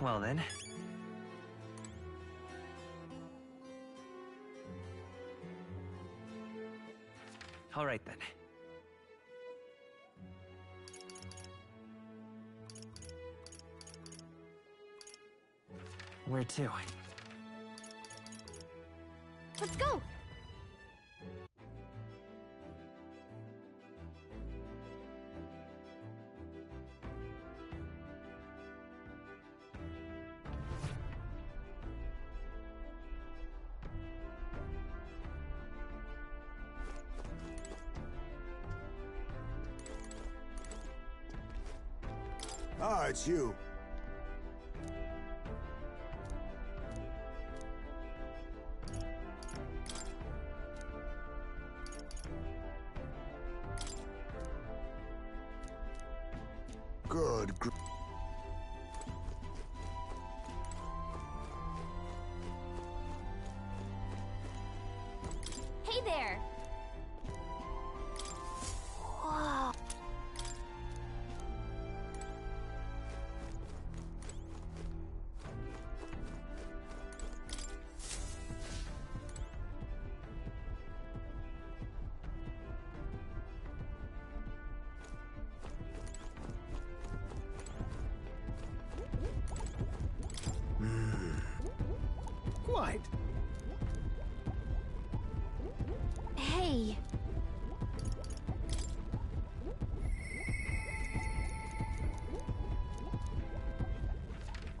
Well then. All right then. Where to? Let's go! Ah, it's you. Good. Hey there! Whoa. Quite. Hey!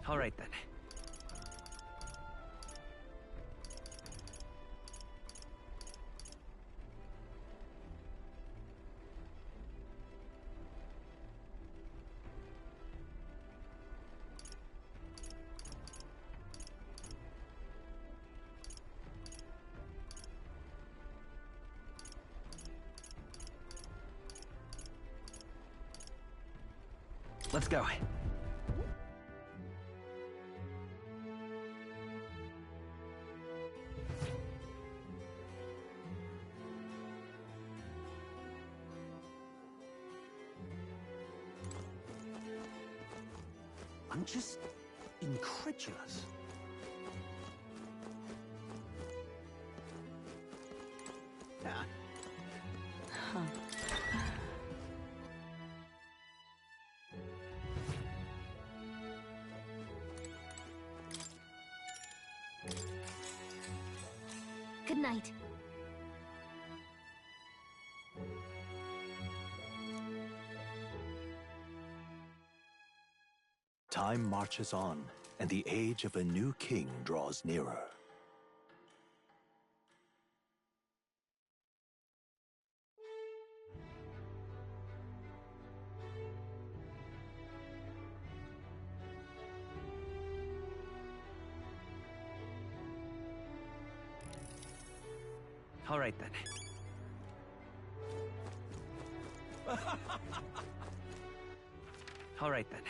All right then. Let's go. I'm just incredulous. Nah. Good night. Time marches on, and the age of a new king draws nearer. All right then. All right then.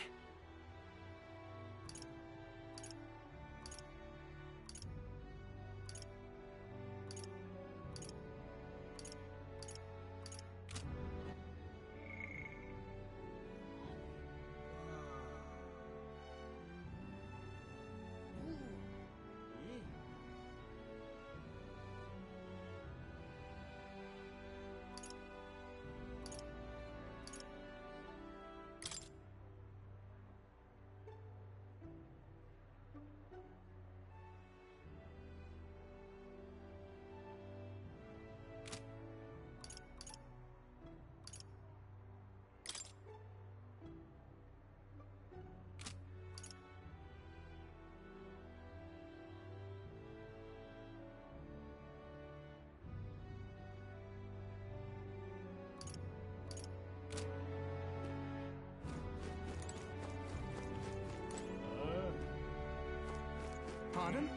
Pardon?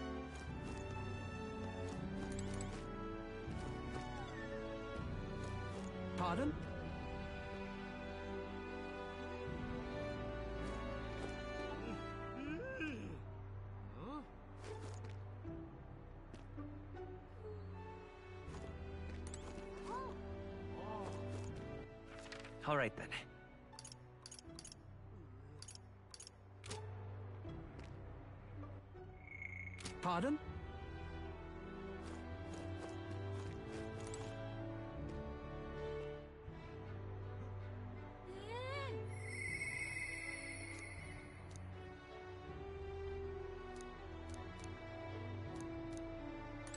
Pardon? All right then. Pardon?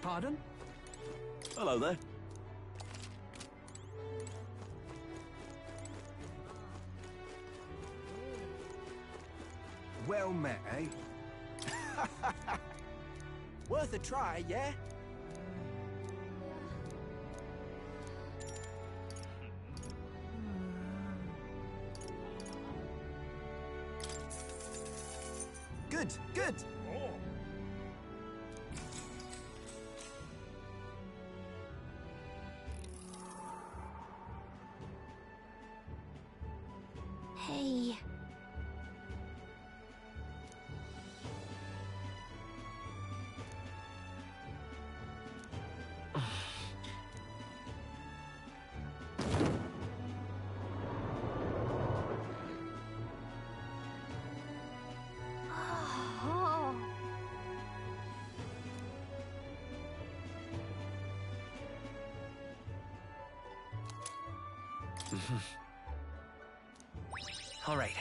Pardon? Hello there. Well met, eh? Worth a try, yeah? Good, good. Hey. Oh. All right.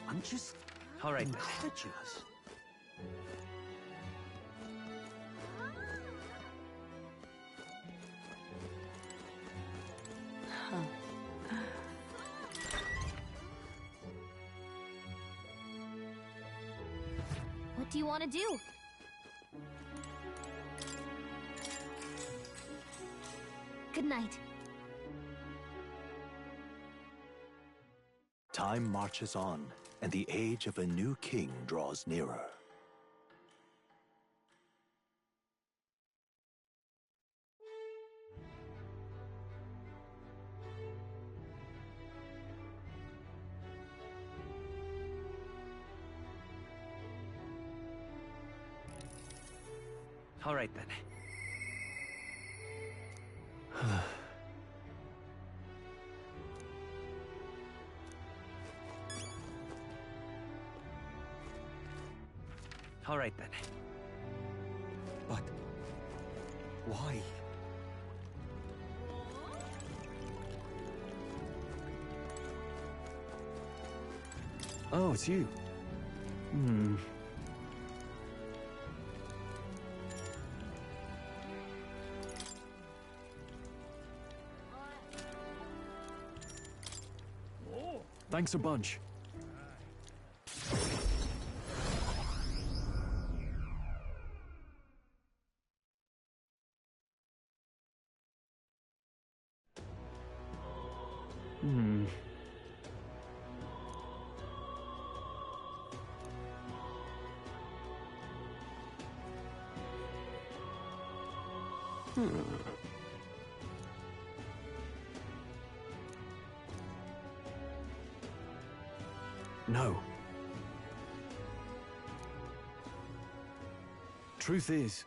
I'm just All right, then. incredulous. What do you want to do? Good night. Time marches on, and the age of a new king draws nearer. All right, then. All right, then. But why? Oh, it's you. Thanks a bunch. No. Truth is,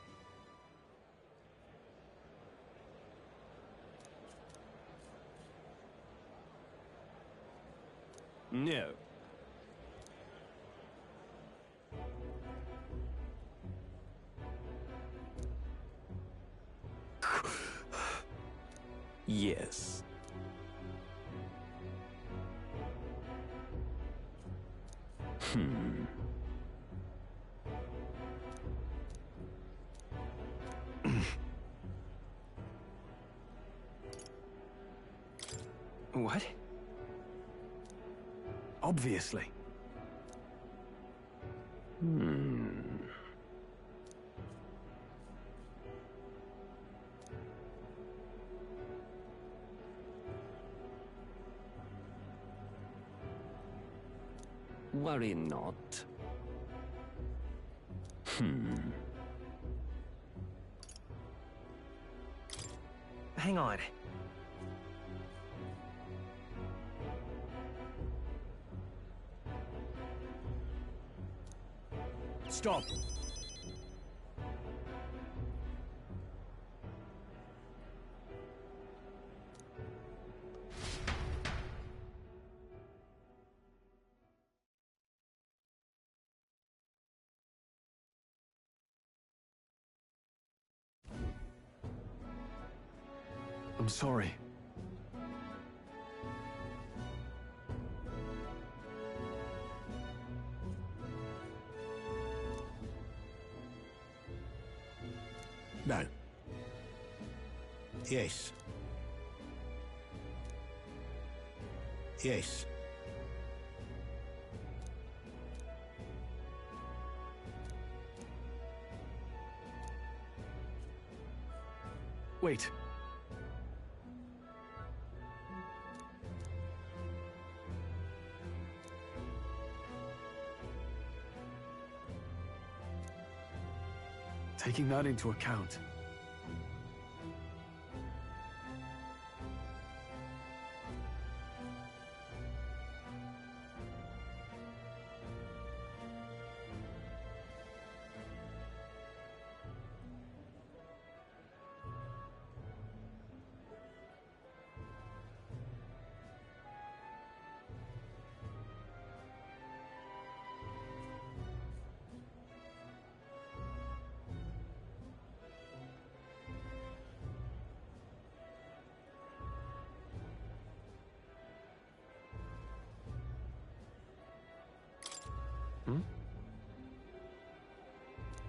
no. Yes. What? Obviously. Worry not. Hang on. Stop! I'm sorry. No. Yes. Yes. Wait. Taking that into account.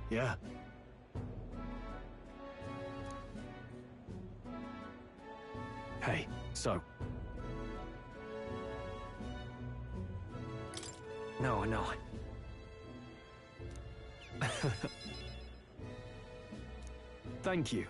Yeah. Hey, so. No. Thank you.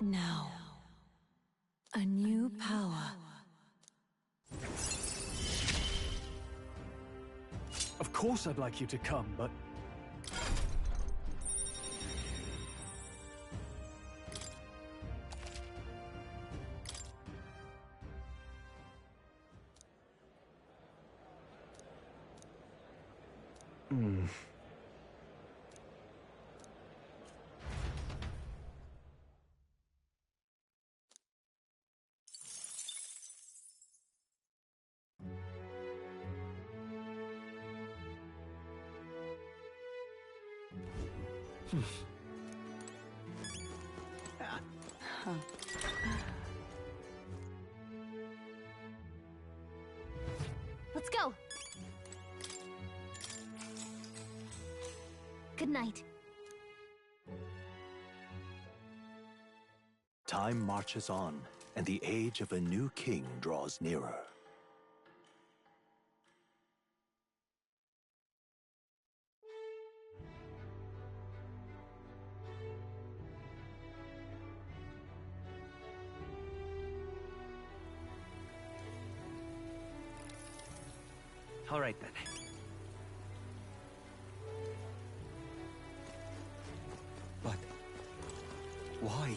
Now, a new power. Of course I'd like you to come, but... Let's go. Good night. Time marches on, and the age of a new king draws nearer. All right then. But why?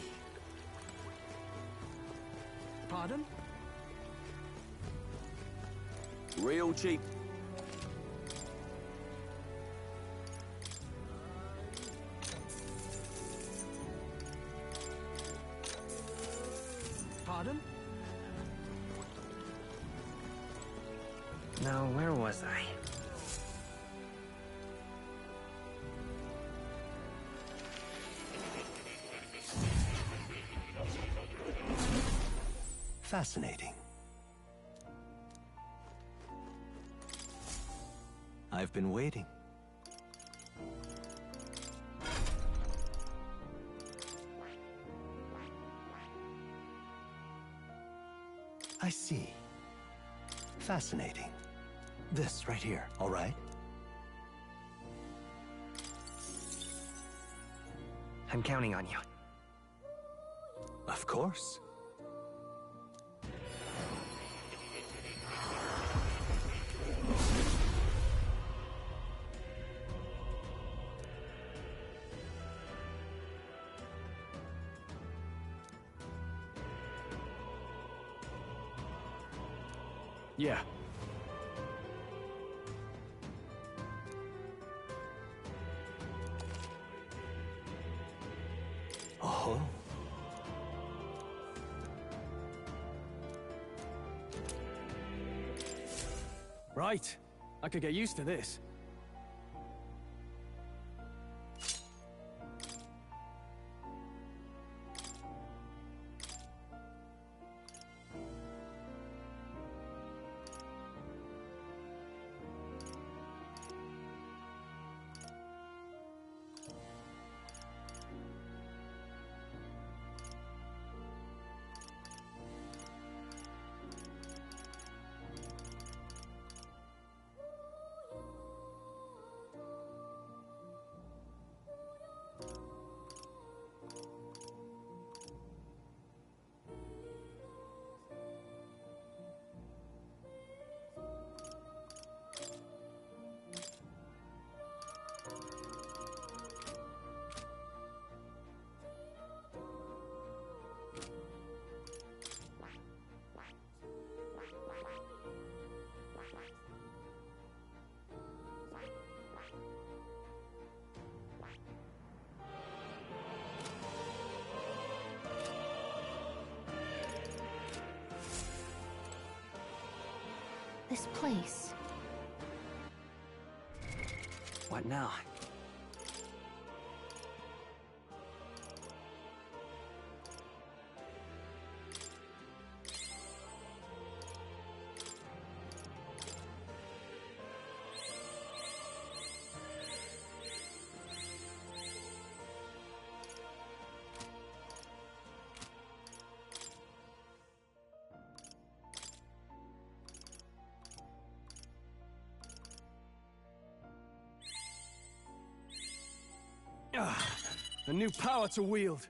Pardon? Real cheap. Pardon? Now, where was I? Fascinating. I've been waiting. I see. Fascinating. This right here, all right? I'm counting on you. Of course. Yeah. Oh. Right. I could get used to this. This place. What now? A new power to wield.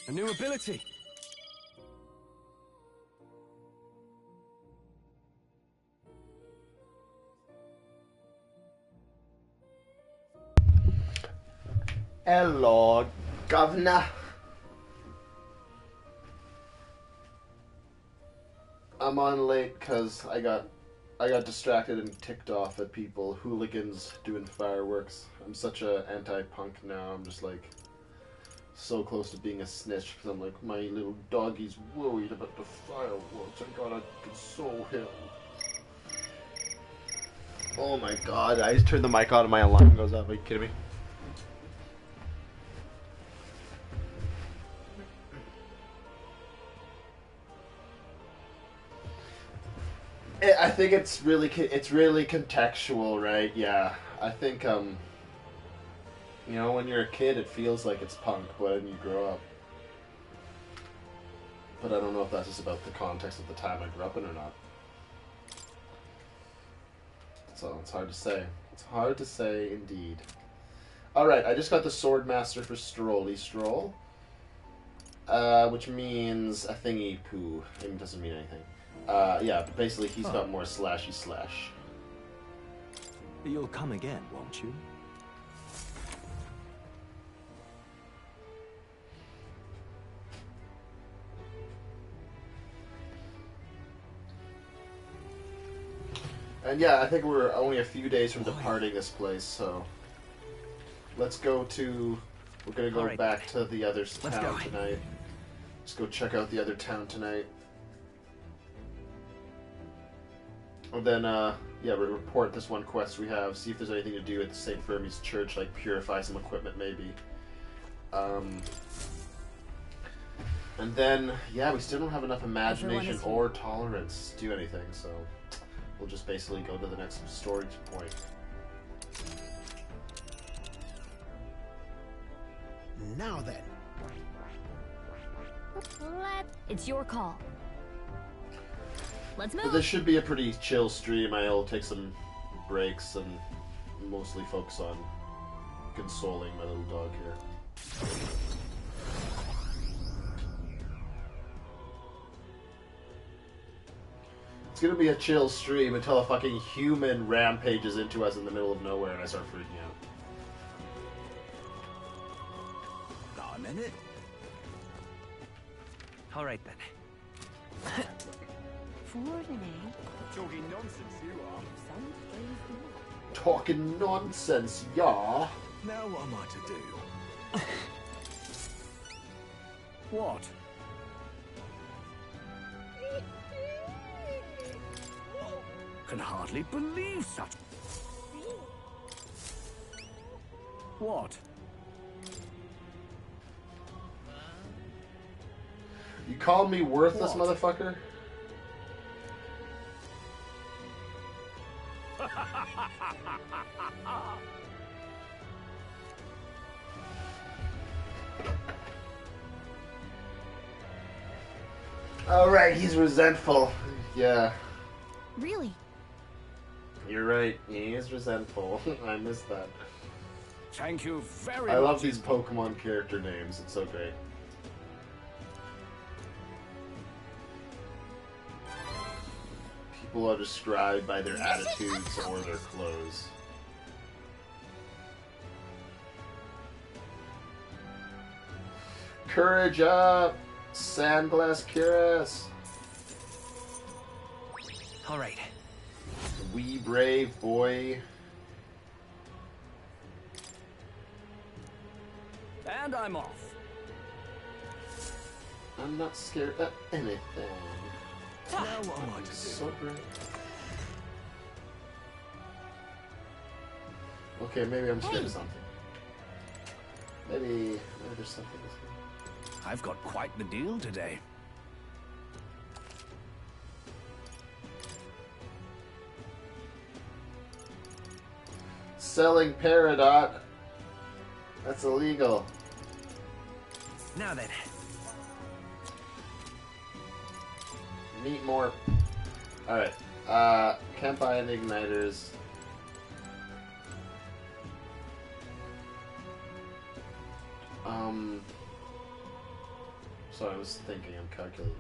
A new ability. Hello, Governor. I'm on late because I got distracted and ticked off at people, hooligans doing fireworks. I'm such a anti-punk now. I'm just like so close to being a snitch because I'm like, my little doggie's worried about the fireworks. I gotta console him. Oh my god! I just turned the mic on and my alarm goes off. Are you kidding me? I think it's really contextual, right? Yeah, I think you know, when you're a kid, it feels like it's punk, but when you grow up, but I don't know if that's just about the context of the time I grew up in or not. So it's hard to say. It's hard to say, indeed. All right, I just got the Sword Master for Strolly Stroll, which means a thingy poo. It doesn't mean anything. Yeah, but basically he's got more slashy slash. You'll come again, won't you? And yeah, I think we're only a few days from departing this place, so let's go to... We're gonna go back to the other town tonight. Let's go check out the other town tonight. And then, yeah, we report this one quest we have, see if there's anything to do at the St. Fermi's church, like purify some equipment maybe. And then, yeah, we still don't have enough imagination or tolerance to do anything, so we'll just basically go to the next storage point. Now then. It's your call. Let's move. But this should be a pretty chill stream. I'll take some breaks and mostly focus on consoling my little dog here. It's gonna be a chill stream until a fucking human rampages into us in the middle of nowhere and I start freaking out. I'm in it. All right then. Forward and Talking nonsense, you are. Talking nonsense, yeah. Now what am I to do? What? Can hardly believe such. What? You called me worthless, What? motherfucker? Alright, he's resentful. Yeah, Really? you're right. He is resentful. I missed that. Thank you very I much. love these Pokemon character names. It's so great. People are described by their attitudes or their clothes. Courage up! Sandglass Curious! All right. Wee brave boy. And I'm off. I'm not scared of anything. Now what am I to do? So great. Okay, maybe I'm scared of something. Maybe there's something that's good. I've got quite the deal today. Selling Peridot. That's illegal. Now then. Need more. Alright. Can't buy any igniters. Sorry, I was thinking, I'm calculating.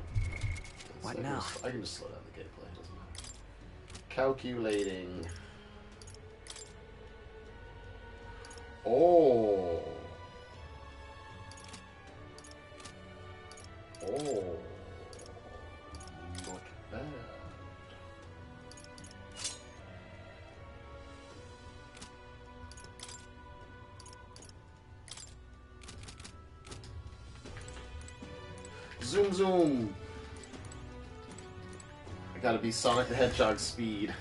What I can now? I can just slow down the gameplay, it doesn't matter. Calculating. Oh. Oh. Not bad. Zoom zoom. I gotta be Sonic the Hedgehog speed.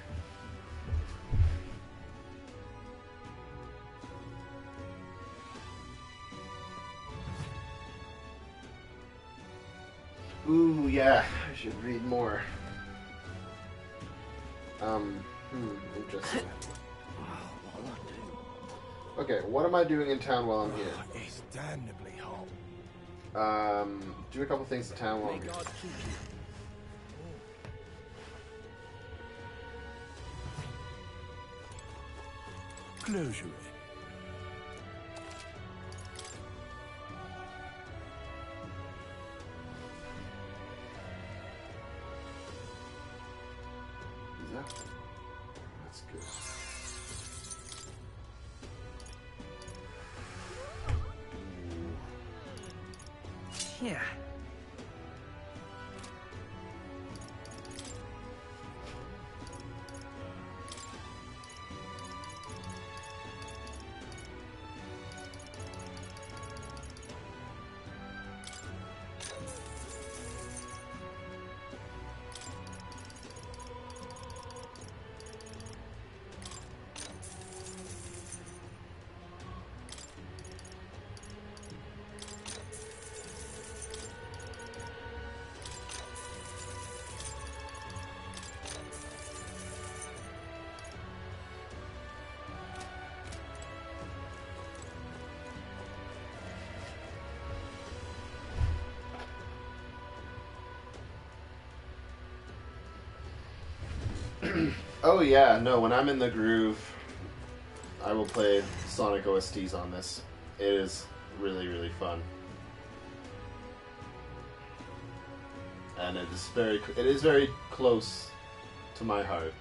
Ooh, yeah, I should read more. Interesting. Okay, what am I doing in town while I'm here? It's damnably hot. Do a couple things in town while I'm May here. God keep you. Closure. Exactly. That's good. Yeah. Oh yeah, no, when I'm in the groove, I will play Sonic OSTs on this. It is really, really fun. And it is very close to my heart.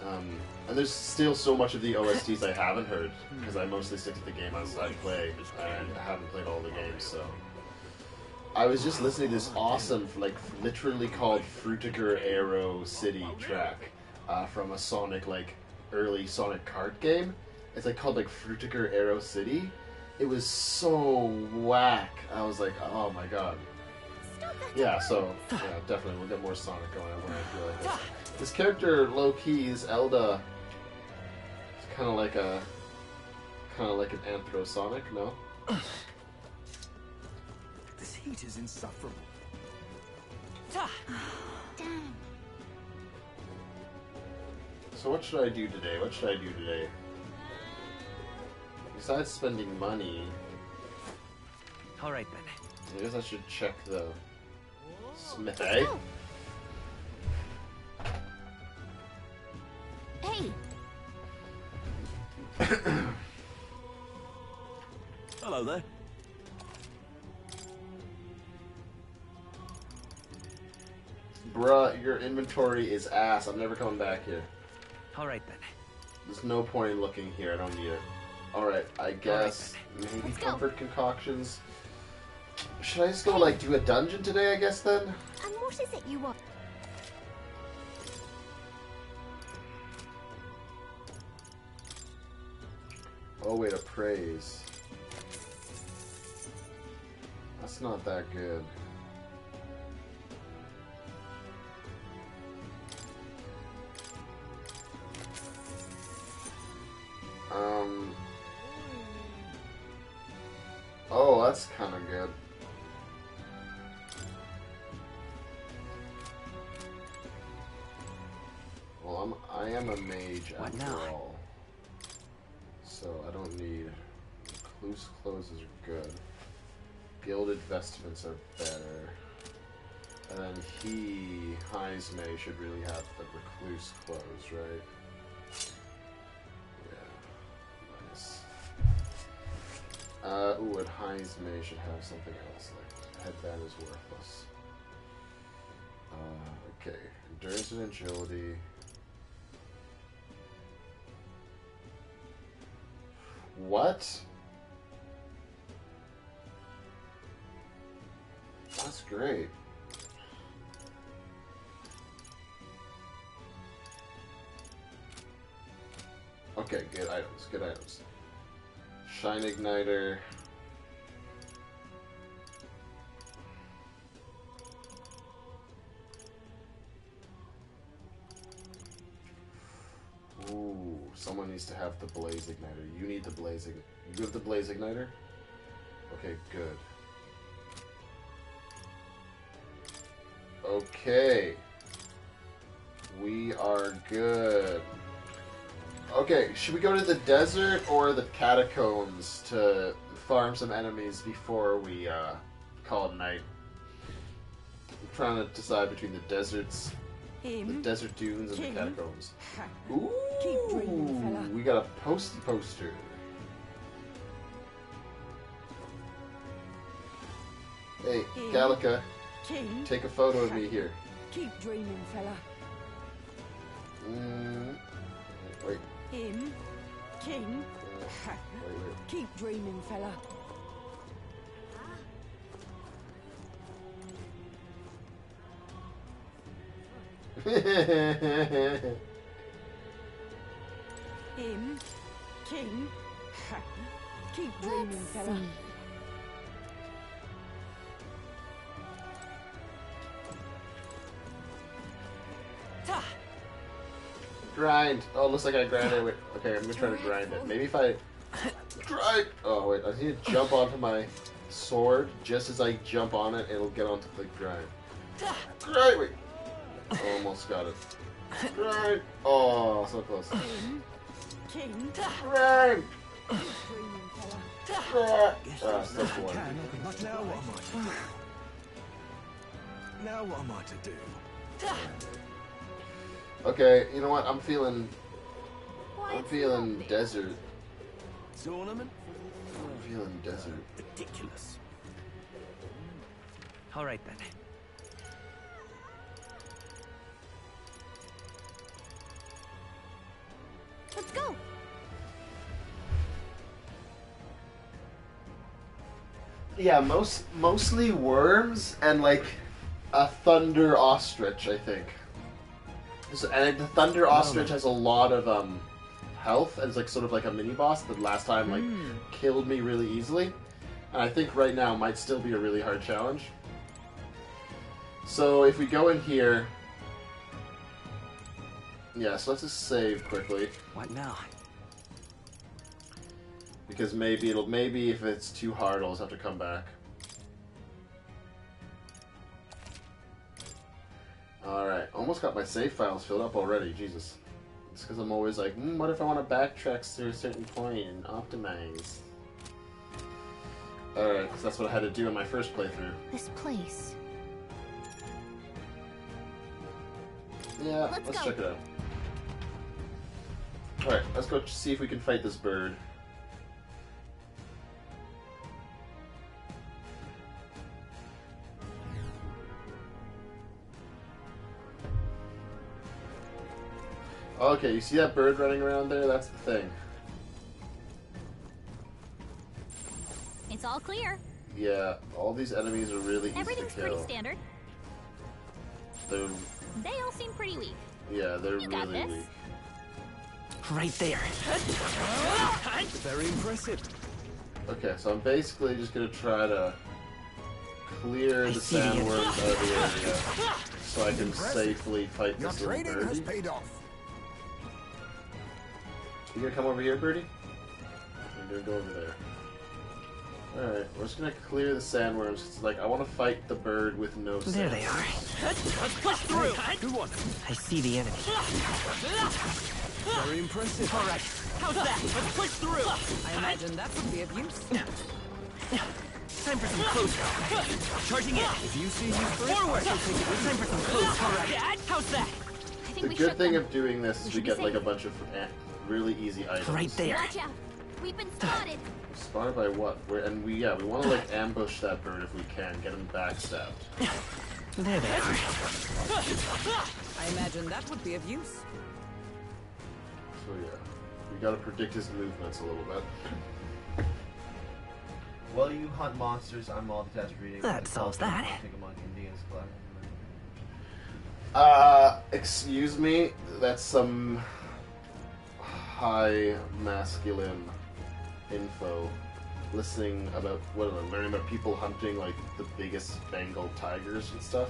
And there's still so much of the OSTs I haven't heard, because I mostly stick to the game I play, and I haven't played all the games, so... I was just listening to this awesome, like, literally called Frutiger Aero City track from a Sonic, like, early Sonic kart game. It's, like, called, like, Frutiger Aero City. It was so whack. I was like, oh my god. Yeah, so, yeah, definitely, we'll get more Sonic going on when I feel like this. This character, low-key, is Elda. It's kind of like an Anthrosonic, no? This heat is insufferable. Damn. So what should I do today? Besides spending money, All right then. I guess I should check the smithy. Hey, Hello there. Bruh, your inventory is ass. I'm never coming back here. All right then. There's no point in looking here. I don't need it. Alright, I guess maybe Let's go. comfort concoctions. Should I just go, like, do a dungeon today, I guess, then? and what is it you want? Oh, wait, a praise. That's not that good. Oh, that's kind of good. Well, I am a mage What after now? all. So I don't need... Loose clothes is good. Gilded vestments are better. And then Heizme, should really have the recluse clothes, right? Yeah. Nice. Ooh, and Heizme should have something else, like headband is worthless. Okay. Endurance and agility. What? That's great. Okay, good items, good items. Shine Igniter. Ooh, someone needs to have the Blaze Igniter. You need the Blaze Igniter. You have the Blaze Igniter? Okay, good. Okay. We are good. Okay, should we go to the desert or the catacombs to farm some enemies before we call it night? I'm trying to decide between the deserts, the desert dunes, and the catacombs. Ooh, we got a poster. Hey, Gallica, take a photo of me here. Keep dreaming, fella. Wait. Him, King. Wait. Keep dreaming, fella. Him, King. Keep dreaming, fella. Grind. Oh, looks like I grinded. Wait. Okay, I'm gonna try to grind it. Maybe if I grind. Oh wait, I need to jump onto my sword. Just as I jump on it, it'll get onto the grind. Grind. Wait. Almost got it. Grind. Oh, so close. King. Grind. Dreaming, fella. Ah, still one. But now what am I to do? Now what am I to do? Okay, you know what? I'm feeling Why, I'm it's feeling lovely. desert. Tournament? I'm feeling desert. Ridiculous. All right then. Let's go. Yeah, mostly worms and like a thunder ostrich, I think. And the thunder ostrich has a lot of health and it's like sort of like a mini boss that last time like killed me really easily. And I think right now might still be a really hard challenge. So if we go in here, yeah, so let's just save quickly. What now? Because maybe if it's too hard, I'll just have to come back. Alright, almost got my save files filled up already, Jesus. It's because I'm always like, what if I want to backtrack to a certain point and optimize? Alright, because that's what I had to do in my first playthrough. This place. Yeah, Let's let's go. check it out. Alright, let's go see if we can fight this bird. Okay, you see that bird running around there? That's the thing. It's all clear. Yeah, all these enemies are really easy Everything's to pretty kill. standard. They're, They all seem pretty weak. yeah, they're You got really this. weak. Right there. Very impressive. Okay, so I'm basically just gonna try to clear I the see the enemy. sandworms out of the area so I can safely fight Your this little training has birdie. paid off. You gonna come over here, birdie? I'm gonna go over there. Alright, we're just gonna clear the sandworms. It's like, I want to fight the bird with no sandworms. There they are. Let's push through. Who won? I see the enemy. Very impressive. All right. How's that? Let's push through. I imagine that would be of use. Time for some close combat. Charging in. If you see me first, Forward. I'll take it with Time for some close combat. Dad, how's that? I think The we good shook thing them. of doing this is we should be get like a safe. bunch of really easy items. Right there. Watch out. We've been spotted. Spotted by what? We want to like ambush that bird if we can, get him backstabbed. There they are. I imagine that would be of use. So yeah, we gotta predict his movements a little bit. While you hunt monsters, I'm multitask reading. That solves that. Excuse me? That's some high masculine info. Listening about, learning about people hunting like the biggest Bengal tigers and stuff.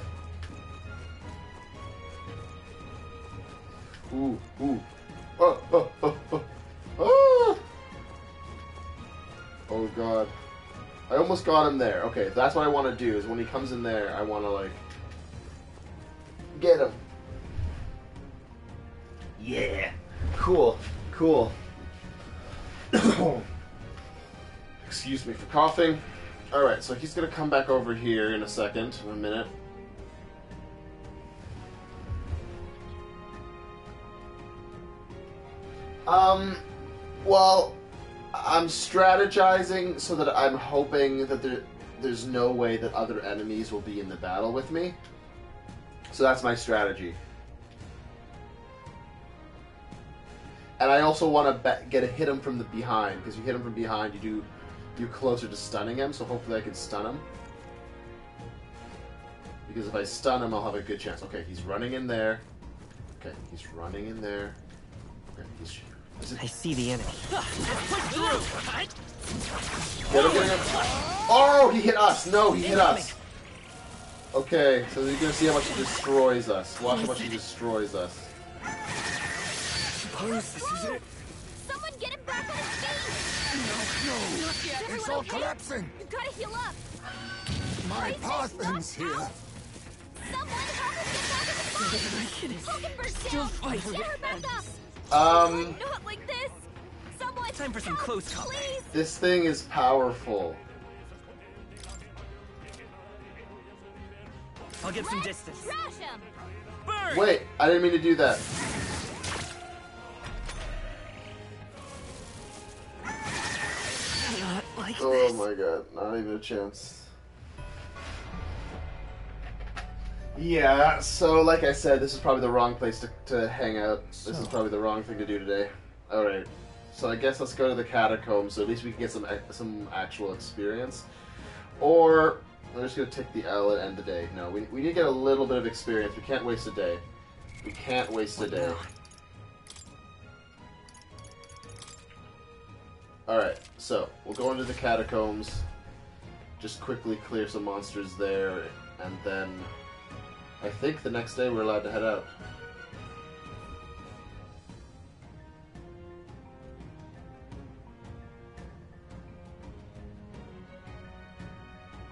Ooh. Oh! Oh god. I almost got him there. Okay, that's what I want to do, is when he comes in there, I want to, like, get him. Yeah. Cool. Excuse me for coughing. Alright, so he's gonna come back over here in a minute. Well, I'm strategizing so that I'm hoping that there's no way that other enemies will be in the battle with me. So that's my strategy. And I also want to hit him from the behind, because you hit him from behind, you're closer to stunning him, so hopefully I can stun him. Because if I stun him, I'll have a good chance. Okay, he's running in there. Okay, he's running in there. Okay, I see the enemy. Get him. Oh, he hit us! No, he hit us! Okay, so you're gonna see how much he destroys us. Watch how much he destroys us. Suppose this is it. Someone get him back on his feet. No, Is everyone it's all okay? collapsing. You gotta heal up. My Isaac, Parthen's knocked here. out. Someone help us get back in the fight. Hulkenberg's down. Get her back up. Not like this. Someone Time for some help, close combat. please. This thing is powerful. I'll get some distance. Trash him! Burn! Wait, I didn't mean to do that. Not like Oh this. my god, not even a chance. Yeah, so like I said, this is probably the wrong place to hang out. This is probably the wrong thing to do today. Alright, so I guess let's go to the catacombs so at least we can get some actual experience. Or, I'm just going to take the L and end the day. No, we need to get a little bit of experience. We can't waste a day. We can't waste a day. Alright, so we'll go into the catacombs, just quickly clear some monsters there, and then I think the next day we're allowed to head out.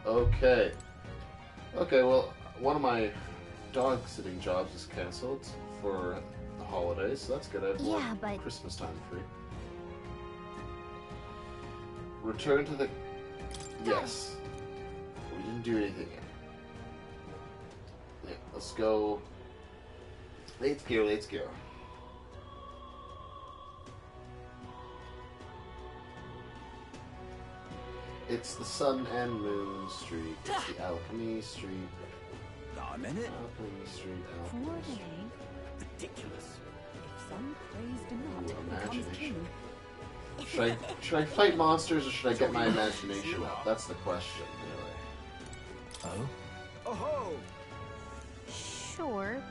Okay. Okay, well, one of my dog sitting jobs is cancelled for the holidays, so that's good. I have more Christmas time free. Return to the... Yes. We didn't do anything yet. Yeah, let's go. Let's go, let's go. It's the Sun and Moon Street. It's the Alchemy Street. I'm in it. Alchemy Street, For Alchemy a Street. day, Ridiculous. if some praised Ooh, not becomes imagination. king. Should I fight monsters or should I get my imagination up? That's the question, really. Oh? Oh-ho! Sure.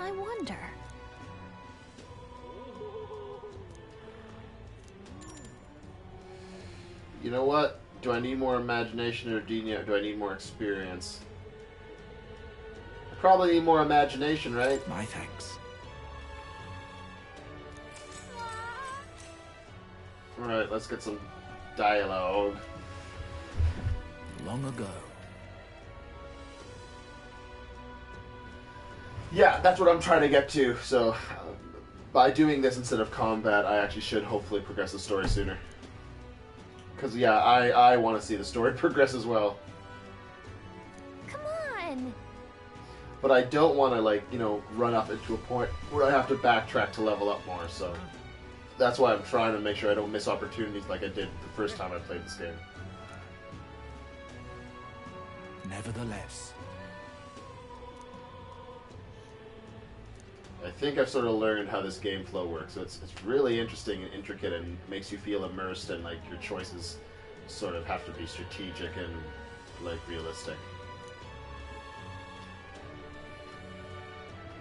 I wonder. You know what? Do I need more imagination or do I need more experience? I probably need more imagination, right? My thanks. Alright, let's get some dialogue. Long ago. Yeah, that's what I'm trying to get to, so by doing this instead of combat, I actually should hopefully progress the story sooner. Because, yeah, I want to see the story progress as well. Come on! But I don't want to, like, you know, run up into a point where I have to backtrack to level up more, so... That's why I'm trying to make sure I don't miss opportunities like I did the first time I played this game. Nevertheless. I think I've sort of learned how this game flow works, so it's really interesting and intricate and makes you feel immersed and like your choices sort of have to be strategic and like realistic.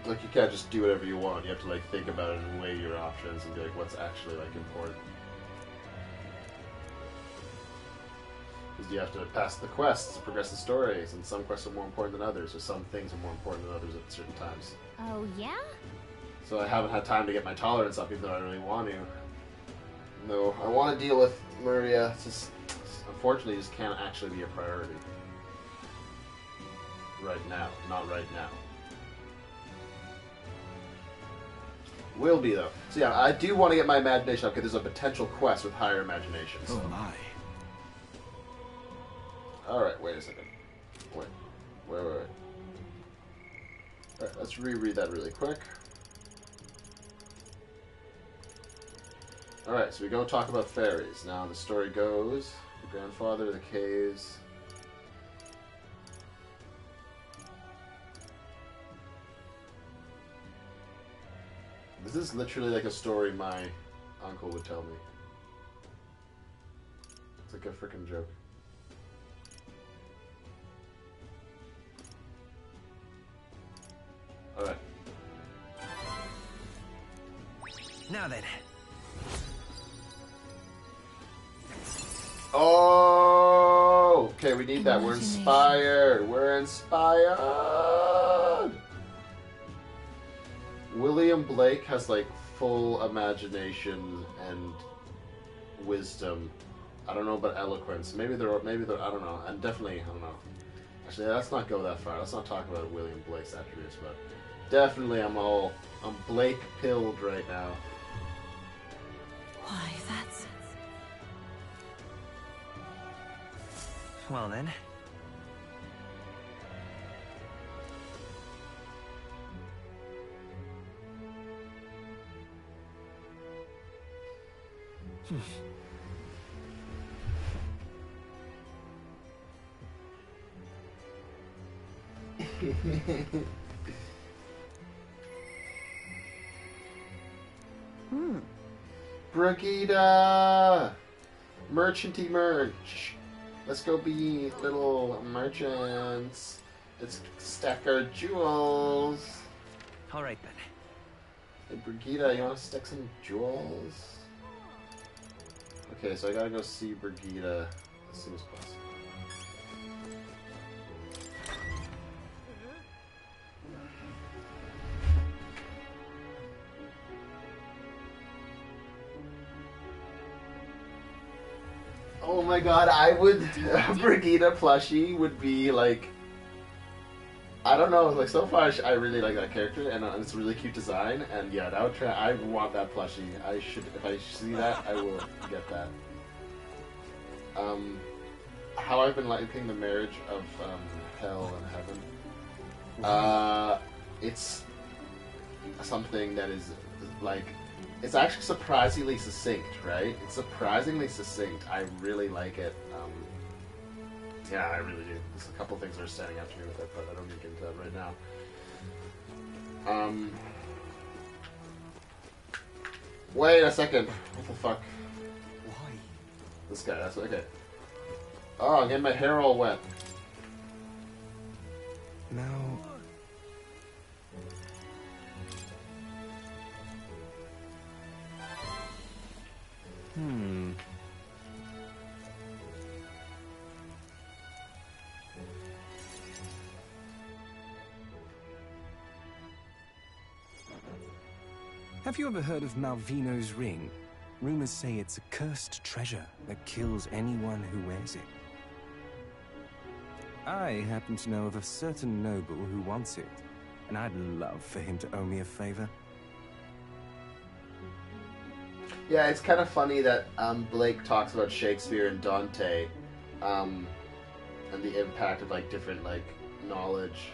Like you can't just do whatever you want, you have to like think about it and weigh your options and be like what's actually like important. Because you have to pass the quests to progress the stories, and some quests are more important than others, or some things are more important than others at certain times. Oh, yeah? So I haven't had time to get my tolerance up, even though I really want to. No, I want to deal with Maria. It's just, unfortunately, just can't actually be a priority. Right now. Not right now. Will be, though. So yeah, I do want to get my imagination up, because there's a potential quest with higher imagination. So. Oh my. Alright, wait a second. Wait. Alright, let's reread that really quick. Alright, so we go talk about fairies. Now the story goes, the grandfather, the caves. This is literally like a story my uncle would tell me. It's like a freaking joke. Alright. Now then. Oh! Okay, we need that. We're inspired. We're inspired! William Blake has, like, full imagination and wisdom. I don't know about eloquence. Maybe they're, I don't know. And definitely, I don't know. Actually, let's not go that far. Let's not talk about William Blake's attributes, but definitely I'm Blake-pilled right now. Why, that's... Well then, Brigida! Merchanty merch. Let's go be little merchants. Let's stack our jewels. All right then. Hey, Brigida, you want to stack some jewels? Okay, so I gotta go see Brigida as soon as possible. Oh my god, I would... Brigida plushie would be like... I don't know, like so far I really like that character and it's a really cute design and yeah, that would I want that plushie. I should, if I see that, I will get that. How I've been liking the marriage of hell and heaven. It's something that is like, it's actually surprisingly succinct, right? It's surprisingly succinct. I really like it. Yeah, I really do. There's a couple things that are standing out to me with it, but I don't need to get into that right now. Wait a second. What the fuck? Why? This guy, that's okay. Oh, I'm getting my hair all wet. Now... Have you ever heard of Malvino's ring? Rumors say it's a cursed treasure that kills anyone who wears it. I happen to know of a certain noble who wants it, and I'd love for him to owe me a favor. Yeah, it's kind of funny that Blake talks about Shakespeare and Dante, and the impact of like different like knowledge.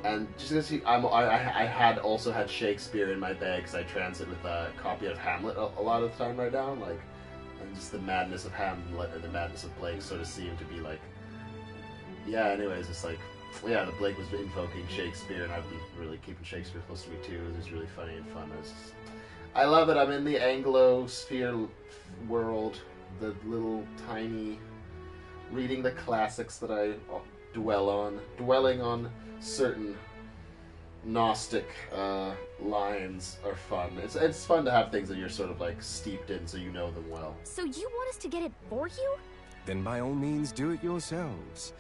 And just because I had also had Shakespeare in my bag because I transit with a copy of Hamlet a lot of the time right now, like, and just the madness of Hamlet and the madness of Blake sort of seemed to be like, yeah. Anyways, it's like, yeah, the Blake was invoking Shakespeare, and I've been really keeping Shakespeare close to me too. It was really funny and fun. I love it. I'm in the Anglo-sphere world, the little tiny, reading the classics that I dwelling on certain Gnostic lines are fun. It's fun to have things that you're sort of like steeped in, so you know them well. So you want us to get it for you? Then by all means do it yourselves.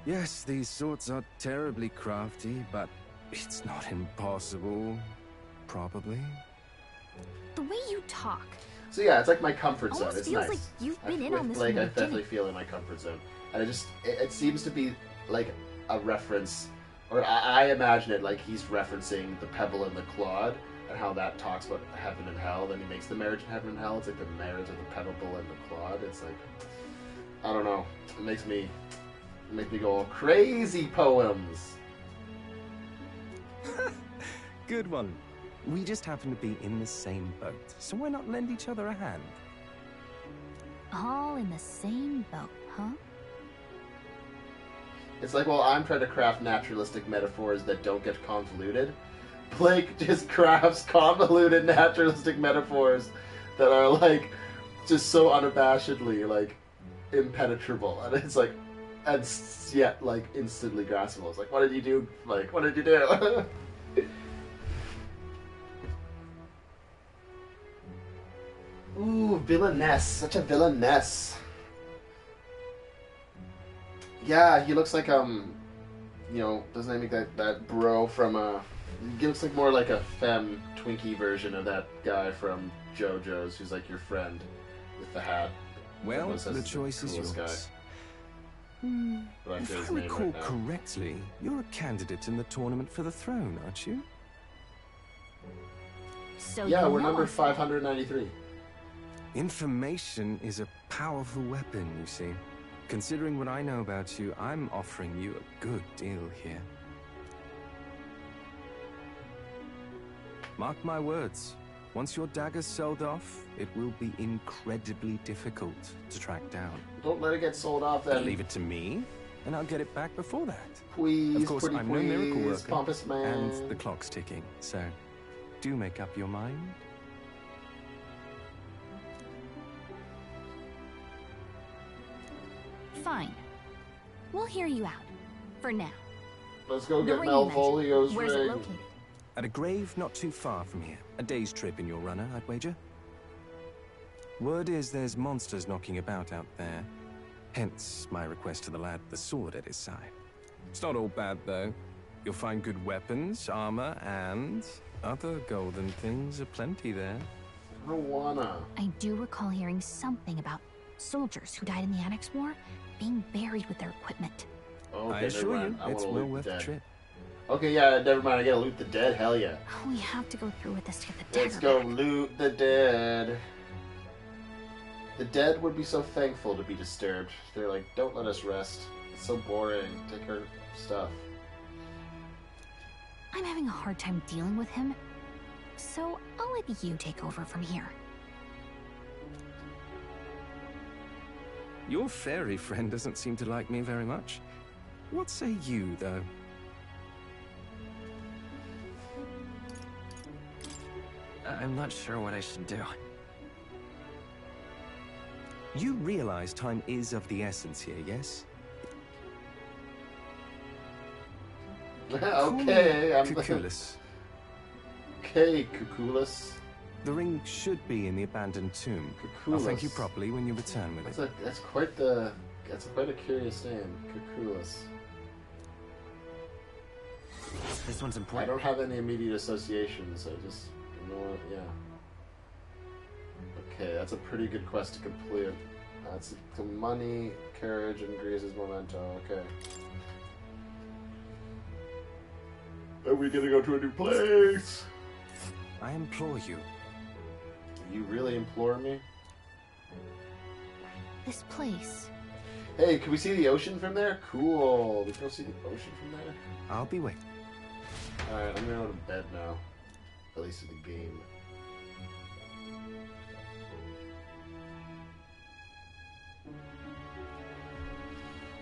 Yes, these sorts are terribly crafty, but it's not impossible. Probably. The way you talk. So yeah, it's like my comfort zone. Almost It's feels nice. like you've been in on this Blake, from the I definitely beginning. feel in my comfort zone, and it seems to be like a reference, or I imagine it like he's referencing the pebble and the clod, and how that talks about heaven and hell. Then he makes the marriage of heaven and hell. It's like the marriage of the pebble and the clod. It's like, I don't know. It makes me go all crazy poems. Good one. We just happen to be in the same boat, so why not lend each other a hand? All in the same boat, huh? It's like, well, I'm trying to craft naturalistic metaphors that don't get convoluted. Blake just crafts convoluted naturalistic metaphors that are like just so unabashedly like impenetrable, and it's like, and yet like instantly graspable. It's like, what did you do? Like, what did you do? Ooh, villainess. Such a villainess. Yeah, he looks like, you know, doesn't he make that bro from, he looks like more like a femme Twinkie version of that guy from JoJo's who's like your friend with the hat. Well, Everyone says the he's choice is coolest yours. But I If forget I his name recall right now. correctly, you're a candidate in the tournament for the throne, aren't you? So Yeah, you we're know number us. 593. Information is a powerful weapon, you see. Considering what I know about you, I'm offering you a good deal here. Mark my words, Once your dagger's sold off, it will be incredibly difficult to track down. Don't let it get sold off then. Leave it to me, and I'll get it back before that. Please, of course, pretty I'm no miracle please, worker, pompous man. and the clock's ticking, so do make up your mind. Fine. We'll hear you out. For now. Let's go The get ring you mentioned, Malvolio's where's it ring. located? At a grave not too far from here. A day's trip in your runner, I'd wager. Word is there's monsters knocking about out there. Hence my request to the lad with the sword at his side. It's not all bad, though. You'll find good weapons, armor, and other golden things aplenty there. I don't wanna. I do recall hearing something about soldiers who died in the Annex War being buried with their equipment. Okay, I assure you, I it's wanna well loot worth the the dead. trip. Okay, yeah, never mind. I gotta loot the dead. Hell yeah. We have to go through with this to get the dagger Let's go back. loot the dead. The dead would be so thankful to be disturbed. They're like, don't let us rest. It's so boring. Take our stuff. I'm having a hard time dealing with him, so I'll let you take over from here. Your fairy friend doesn't seem to like me very much. What say you, though? I'm not sure what I should do. You realize time is of the essence here, yes? Okay, I'm Cuculus. Okay, Cuculus. The ring should be in the abandoned tomb. I'll thank you Cuculus. properly when you return with it. That's quite a curious name, Cuculus. This one's I important. don't have any immediate associations. I just, you know what, yeah. Okay, that's a pretty good quest to complete. That's some money, courage, and Grease's memento. Okay. Are we gonna go to a new place? I implore you. You really implore me? This place. Hey, can we see the ocean from there? Cool. We can go see the ocean from there? I'll be waiting. Alright, I'm gonna go to bed now. At least in the game.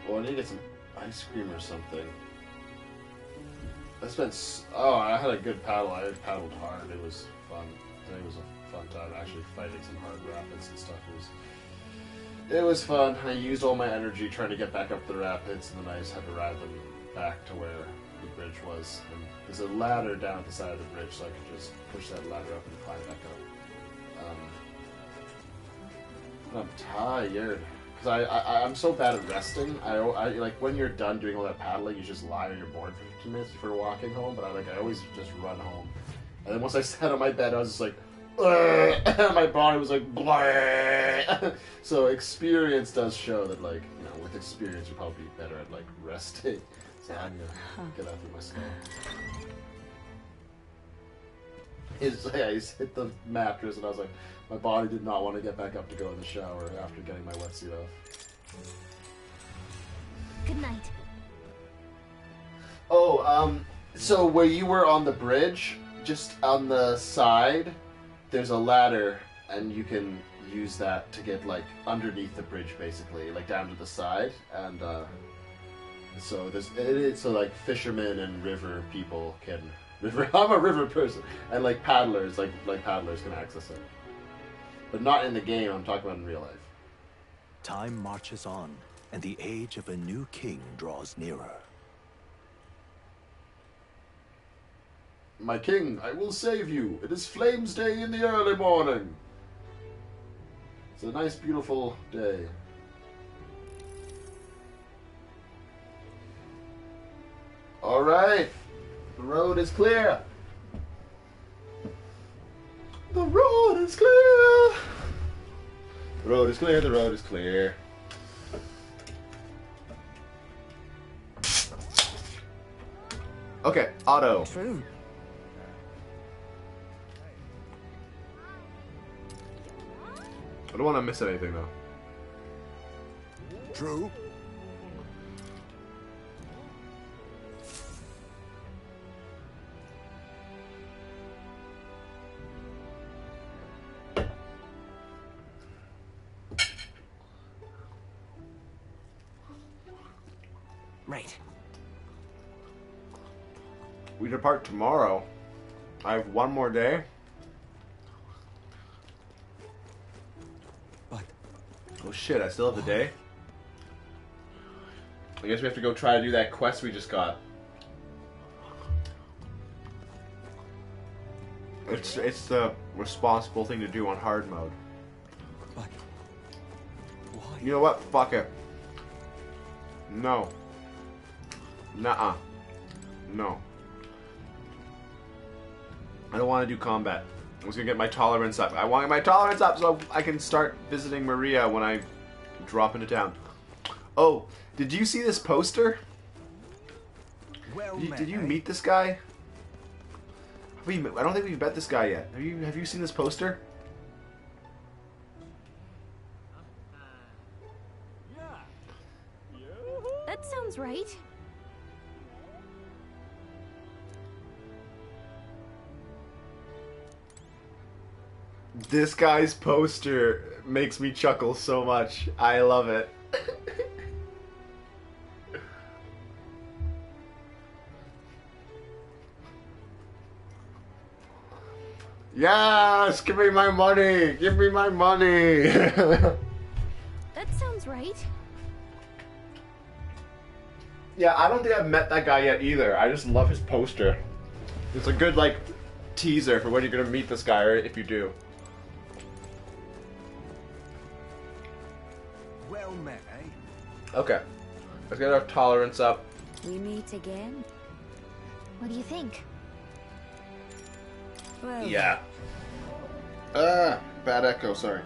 Oh, I need to get some ice cream or something. I had a good paddle. I paddled hard. It was fun. Today was a fun time. Actually fighting some hard rapids and stuff. It was fun. I used all my energy trying to get back up the rapids, and then I just had to ride them back to where the bridge was. And there's a ladder down at the side of the bridge, so I could just push that ladder up and climb back up. I'm tired. Because I'm so bad at resting. I like when you're done doing all that paddling, you just lie on your board for 15 minutes before walking home. But I always just run home. And then once I sat on my bed, I was just like, and my body was like, bleh. So experience does show that, like, you know, with experience, you're probably better at like resting. So I'm gonna get out of my skull. I just hit the mattress, and I was like, my body did not want to get back up to go in the shower after getting my wetsuit off. Good night. Oh, so where you were on the bridge, just on the side, there's a ladder, and you can use that to get, like, underneath the bridge, basically, like, down to the side, and, so like, fishermen and river people can, I'm a river person, and, like, paddlers, like paddlers can access it. But not in the game, I'm talking about in real life. Time marches on, and the age of a new king draws nearer. My king, I will save you. It is Flames Day in the early morning. It's a nice, beautiful day. All right. The road is clear. The road is clear. The road is clear. The road is clear. Okay, auto. True. I don't want to miss anything though. True. Right. We depart tomorrow. I have one more day. But Oh shit, I still have the day. I guess we have to go try to do that quest we just got. It's the responsible thing to do on hard mode. but why? You know what? Fuck it. No. Nuh-uh. No. I don't want to do combat. I'm just gonna get my tolerance up. I want my tolerance up so I can start visiting Maria when I drop into town. Oh, did you see this poster? Well, Did you meet this guy? I don't think we've met this guy yet. Have you seen this poster? That sounds right. This guy's poster makes me chuckle so much. I love it. Yes! Give me my money! Give me my money! That sounds right. Yeah, I don't think I've met that guy yet either. I just love his poster. It's a good, like, teaser for when you're gonna meet this guy, or if you do. Well met, eh? Okay. Let's get our tolerance up. We meet again. What do you think? Well, Yeah. Bad echo, sorry.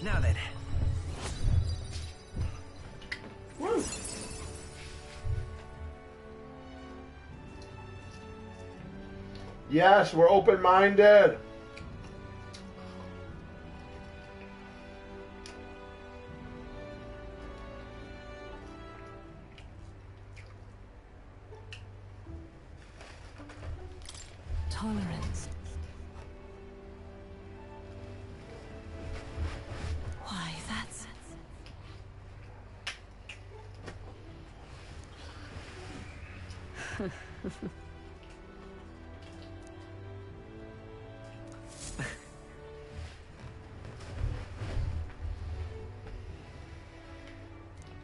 Now then. Woo. Yes, we're open-minded. Tolerance. Why, that's...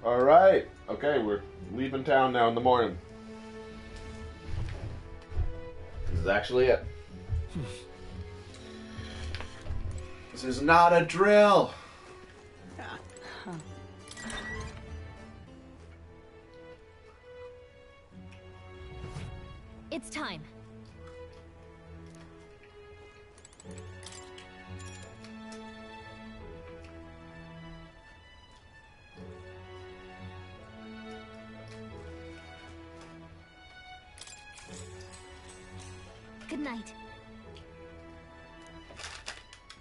All right. Okay, we're leaving town now in the morning. This is actually it. This is not a drill. it's time. Good night.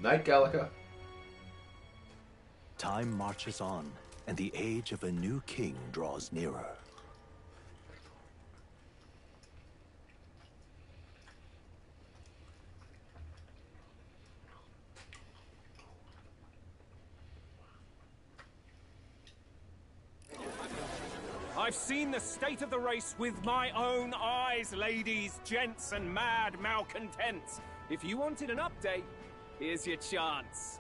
Night, Gallica. Time marches on, and the age of a new king draws nearer. I've seen the state of the race with my own eyes, ladies, gents, and mad malcontents. If you wanted an update, here's your chance.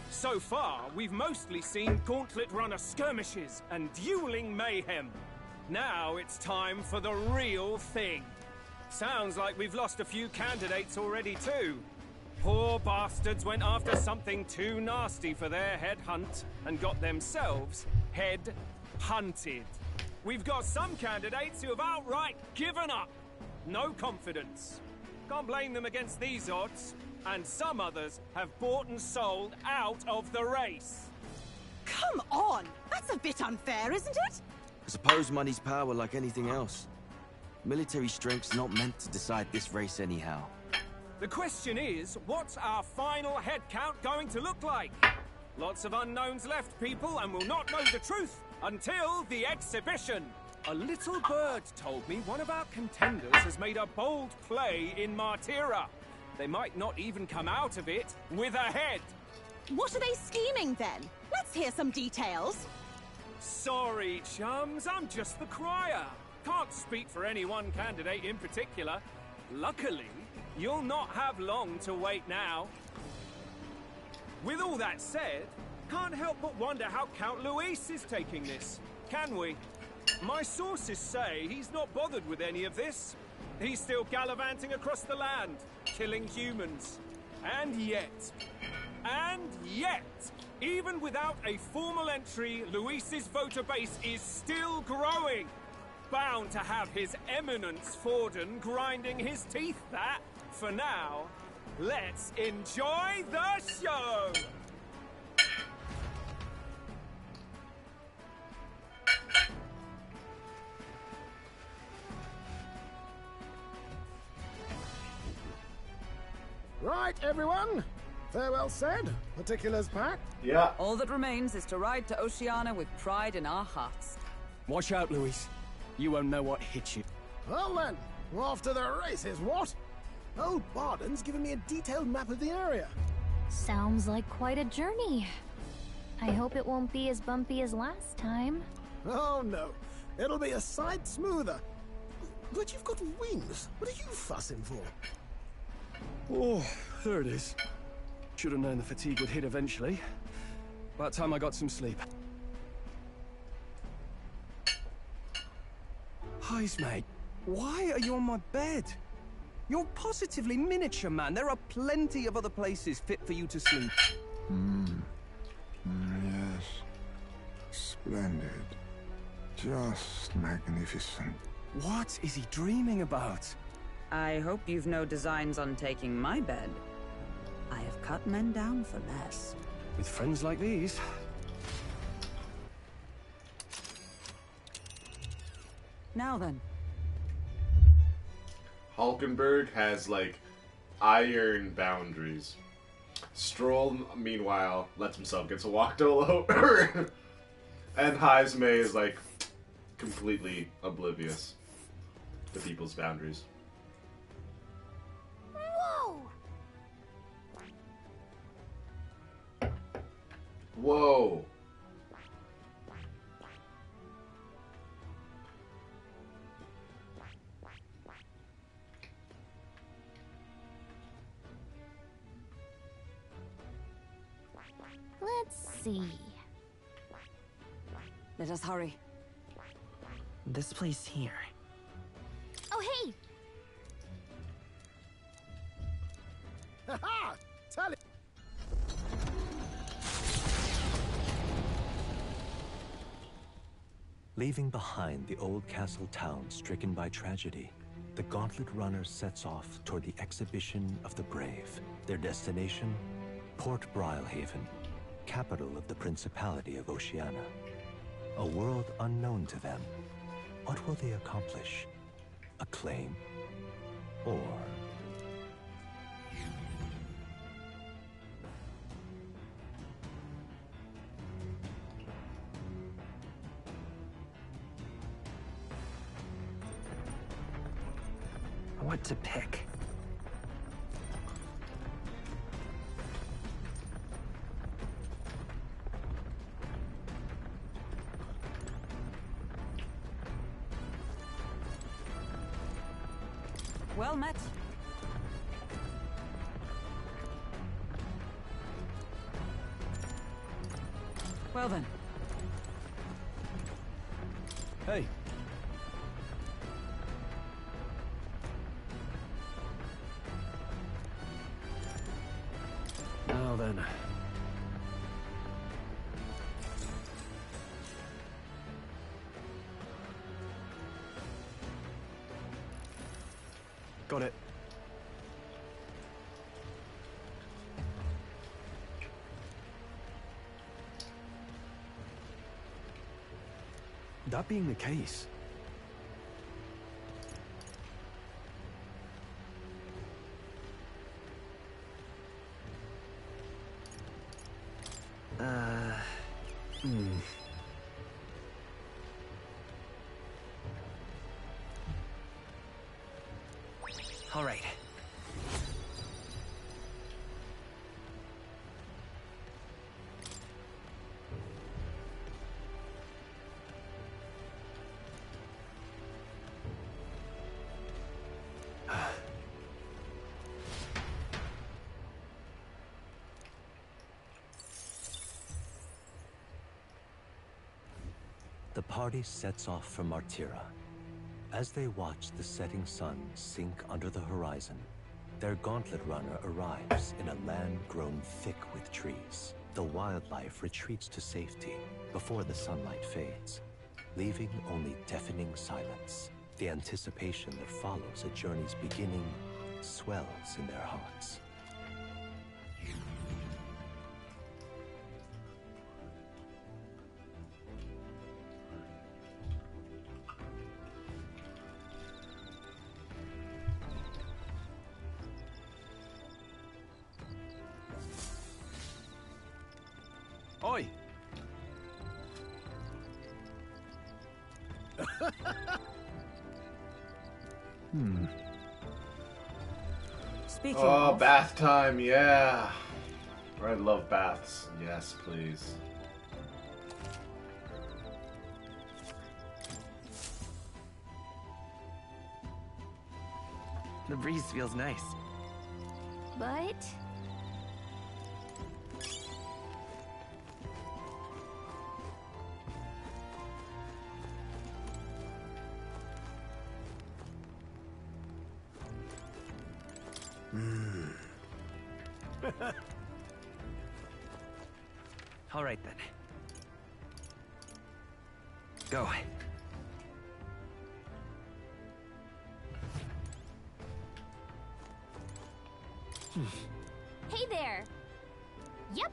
So far, we've mostly seen gauntlet runner skirmishes and dueling mayhem. Now it's time for the real thing. Sounds like we've lost a few candidates already too. Poor bastards went after something too nasty for their head hunt and got themselves head hunted. We've got some candidates who have outright given up. No confidence. Can't blame them against these odds. And some others have bought and sold out of the race. Come on! That's a bit unfair, isn't it? I suppose money's power like anything else. Military strength's not meant to decide this race anyhow. The question is, what's our final head count going to look like? Lots of unknowns left, people, and we'll not know the truth until the exhibition. A little bird told me one of our contenders has made a bold play in Martira. They might not even come out of it with a head. What are they scheming then? Let's hear some details. Sorry, chums, I'm just the crier. Can't speak for any one candidate in particular. Luckily, you'll not have long to wait now. With all that said, can't help but wonder how Count Luis is taking this, can we? My sources say he's not bothered with any of this. He's still gallivanting across the land, killing humans. And yet, even without a formal entry, Luis's voter base is still growing. Bound to have His Eminence Forden grinding his teeth, that. For now, let's enjoy the show! Right, everyone. Farewell said. Particulars packed. Yeah. All that remains is to ride to Oceania with pride in our hearts. Watch out, Luis. You won't know what hit you. Well then, off to the races, what? Old Barden's given me a detailed map of the area. Sounds like quite a journey. I hope it won't be as bumpy as last time. Oh no, it'll be a sight smoother. But you've got wings. What are you fussing for? Oh, there it is. Should have known the fatigue would hit eventually. By the time I got some sleep. Heis, mate. Why are you on my bed? You're positively miniature, man. There are plenty of other places fit for you to sleep. Yes. Splendid. Just magnificent. What is he dreaming about? I hope you've no designs on taking my bed. I have cut men down for less. With friends like these. Now then. Hulkenberg has, like, iron boundaries. Stroll, meanwhile, lets himself get walked all over. And Heisme is, like, completely oblivious to people's boundaries. Whoa! Whoa! Let's see. Let us hurry. This place here. Oh, hey! Ha-ha! Tell it! Leaving behind the old castle town stricken by tragedy, the Gauntlet Runner sets off toward the exhibition of the brave. Their destination, Port Brilehaven, capital of the Principality of Oceania. A world unknown to them. What will they accomplish? Acclaim? Or... What to pick? Well met. Well then. Hey. Now then. Got it. That being the case, All right. The party sets off for Martira. As they watch the setting sun sink under the horizon, their gauntlet runner arrives in a land grown thick with trees. The wildlife retreats to safety before the sunlight fades, leaving only deafening silence. The anticipation that follows a journey's beginning swells in their hearts. Oi! Speaking Oh, of... bath time, yeah. I love baths. Yes, please. The breeze feels nice. But... All right, then. Go. Hey there! Yep.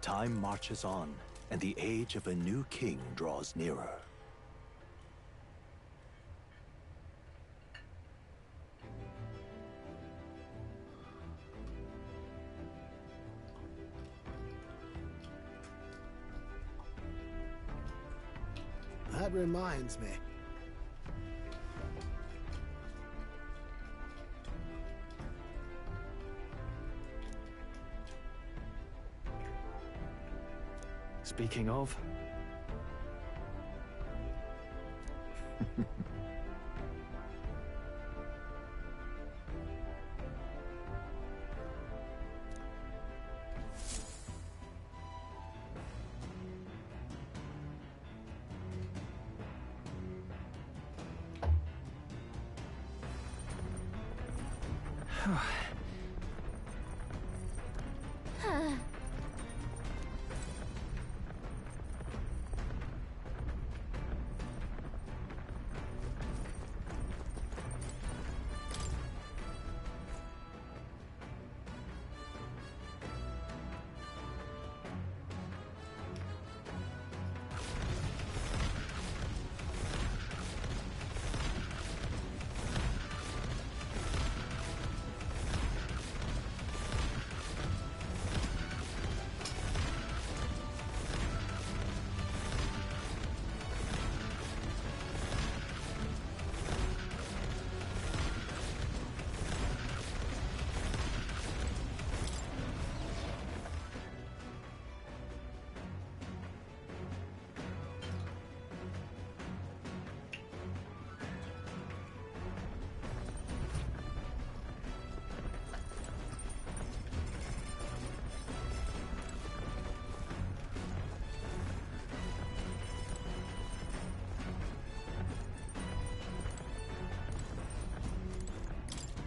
Time marches on, and the age of a new king draws nearer. That reminds me. Speaking of...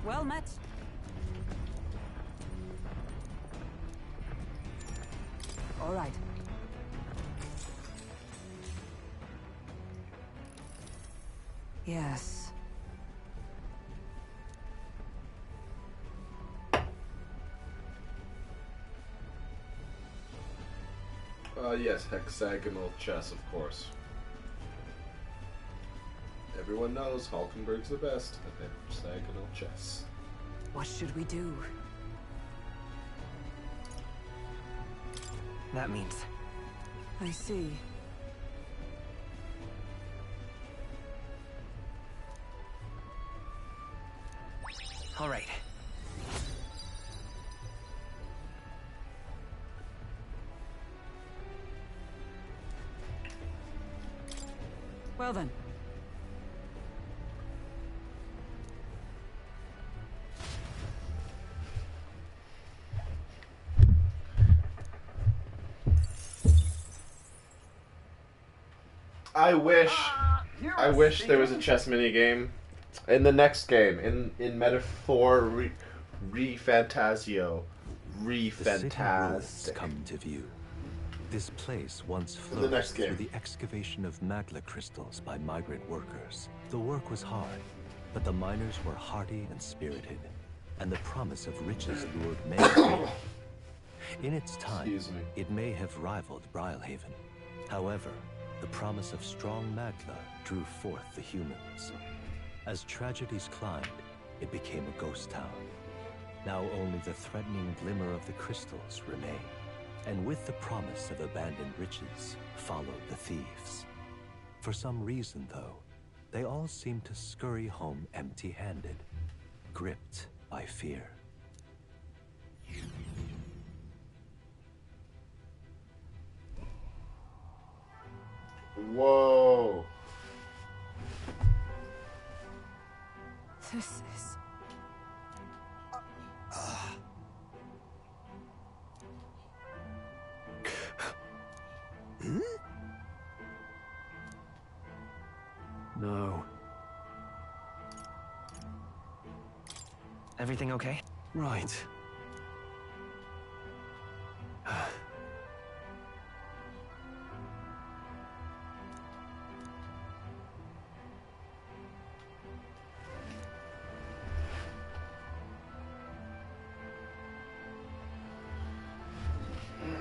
Well met. All right. Yes. Yes, hexagonal chess, of course. Everyone knows Hulkenberg's the best at hexagonal chess. What should we do? That means... I see. All right. Well then. I wish there was a chess mini game in the next game in MetaPhore ReFabtazio. The city ruins come to view. This place once flourished through the excavation of magla crystals by migrant workers. The work was hard, but the miners were hardy and spirited, and the promise of riches lured many. In its time, it may have rivaled Brilhaven. However, the promise of strong magla drew forth the humans. As tragedies climbed, it became a ghost town. Now only the threatening glimmer of the crystals remain. And with the promise of abandoned riches followed the thieves. For some reason, though, they all seem to scurry home empty-handed, gripped by fear. Whoa. This is... No. Everything okay? Right.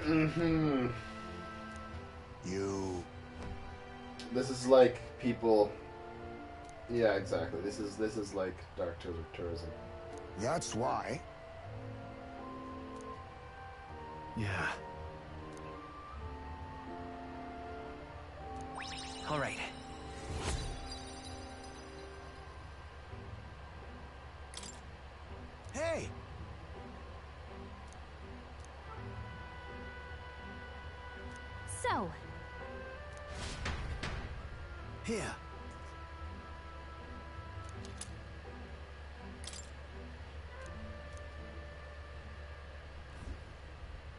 Mm-hmm. You. This is like people. Yeah, exactly. This is like dark tourism. That's why. Yeah. All right. Hey! So. Here.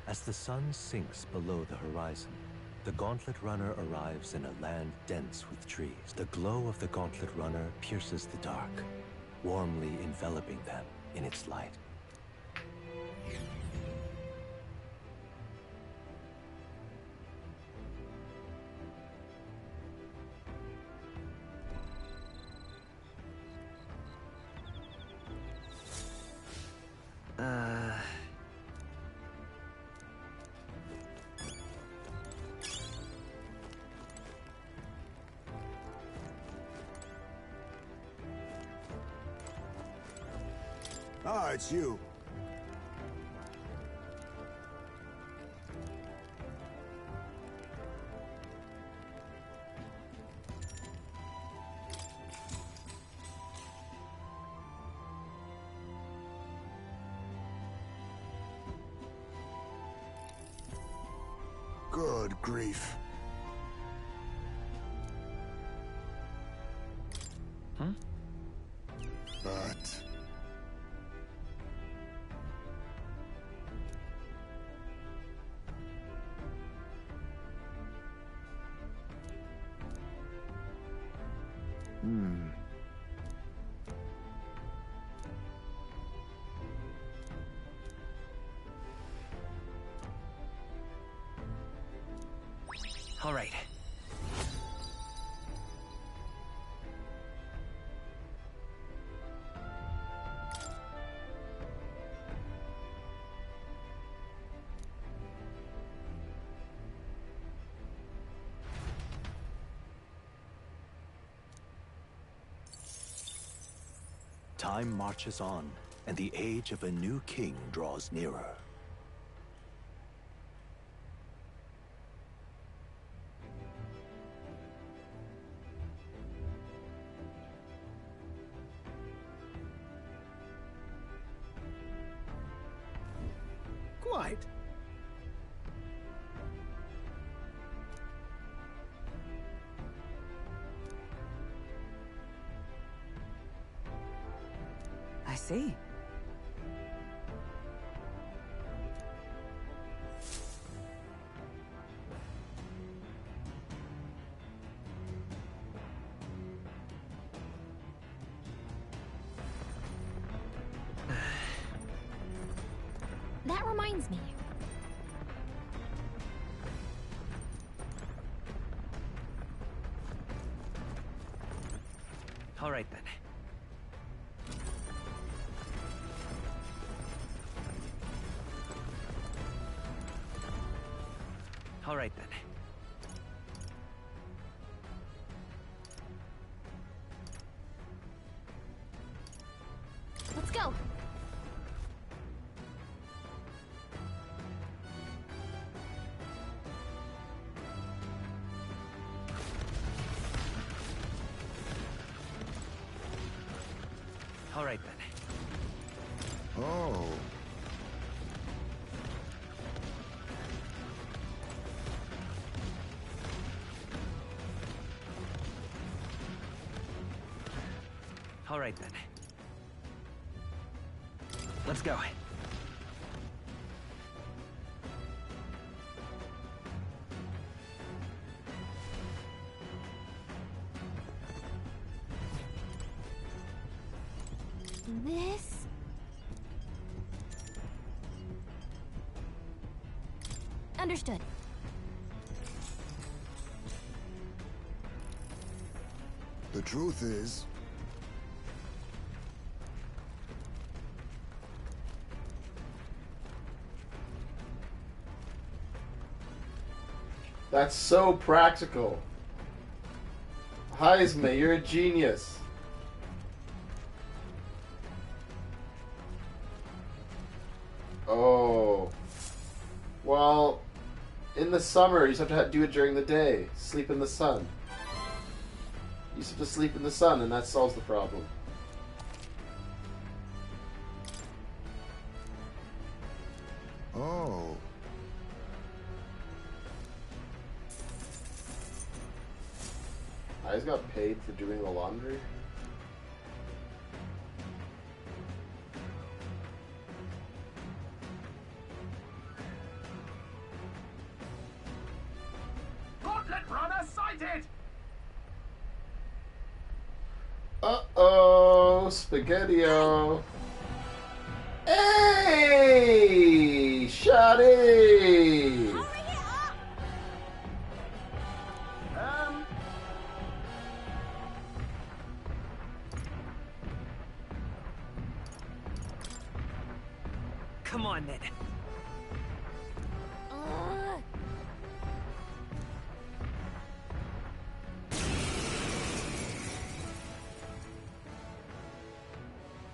As the sun sinks below the horizon, the Gauntlet Runner arrives in a land dense with trees. The glow of the Gauntlet Runner pierces the dark, warmly enveloping them in its light. Ah, it's you. Good grief. Huh? But... All right. Time marches on, and the age of a new king draws nearer. Quite. I see. That reminds me. All right, then. All right, then. Let's go. All right, then. Oh. All right, then. Let's go. This... Understood. The truth is, That's so practical. Heisman, you're a genius. Oh. Well, in the summer, you just have to do it during the day. Sleep in the sun. You just have to sleep in the sun, and that solves the problem. oh. I just got paid for doing the laundry. Gauntlet runner sighted! Uh-oh, Spaghetti-O. Hey, Shotty! Come on, then.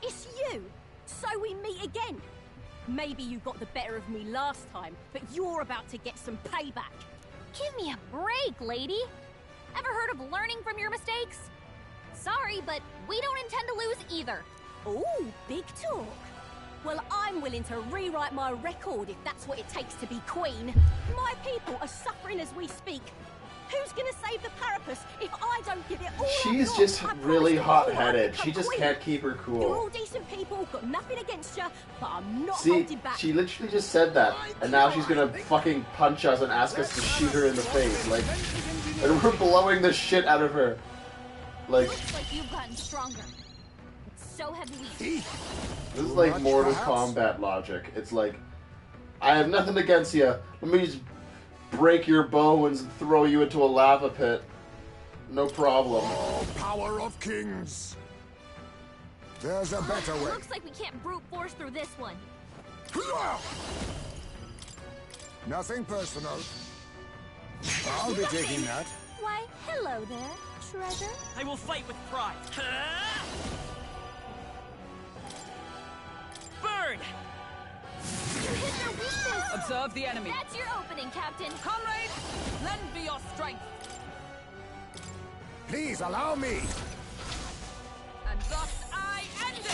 It's you! So we meet again! Maybe you got the better of me last time, but you're about to get some payback. Give me a break, lady. Ever heard of learning from your mistakes? Sorry, but we don't intend to lose either. Ooh, big talk. Well, I'm willing to rewrite my record if that's what it takes to be queen. My people are suffering as we speak. Who's gonna save the Parapus if I don't give it all She's I've just got? really hot-headed. Become She just queen. can't keep her You're cool. all decent people, got nothing against you, but I'm not See, holding back. she literally just said that, and now she's gonna fucking punch us and ask us to shoot her in the face. Like, and we're blowing the shit out of her. Like, Looks like you've gotten stronger. It's so heavy. this is like Mortal Kombat logic. It's like, I have nothing against you. Let me just break your bones and throw you into a lava pit. No problem. Oh, power of kings! There's a better way. Looks like we can't brute force through this one. Nothing personal. I'll be taking that. Why, hello there, treasure. I will fight with pride. Burn! You hit their weakness! Observe the enemy. That's your opening, Captain. Comrades, lend me your strength. Please allow me. And thus I end it!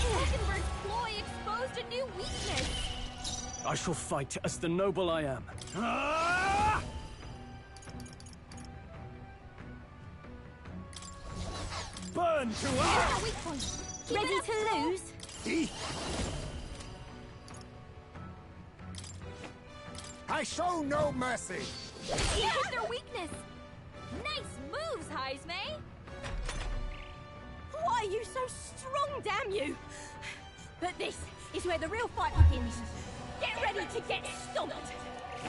Hulkenberg's ploy exposed a new weakness. I shall fight as the noble I am. Burn to earth! Weak point. Ready to lose? I show no mercy. You hit their weakness. Nice moves, Heismay. Why are you so strong, damn you? But this is where the real fight begins. Get ready to get stomped.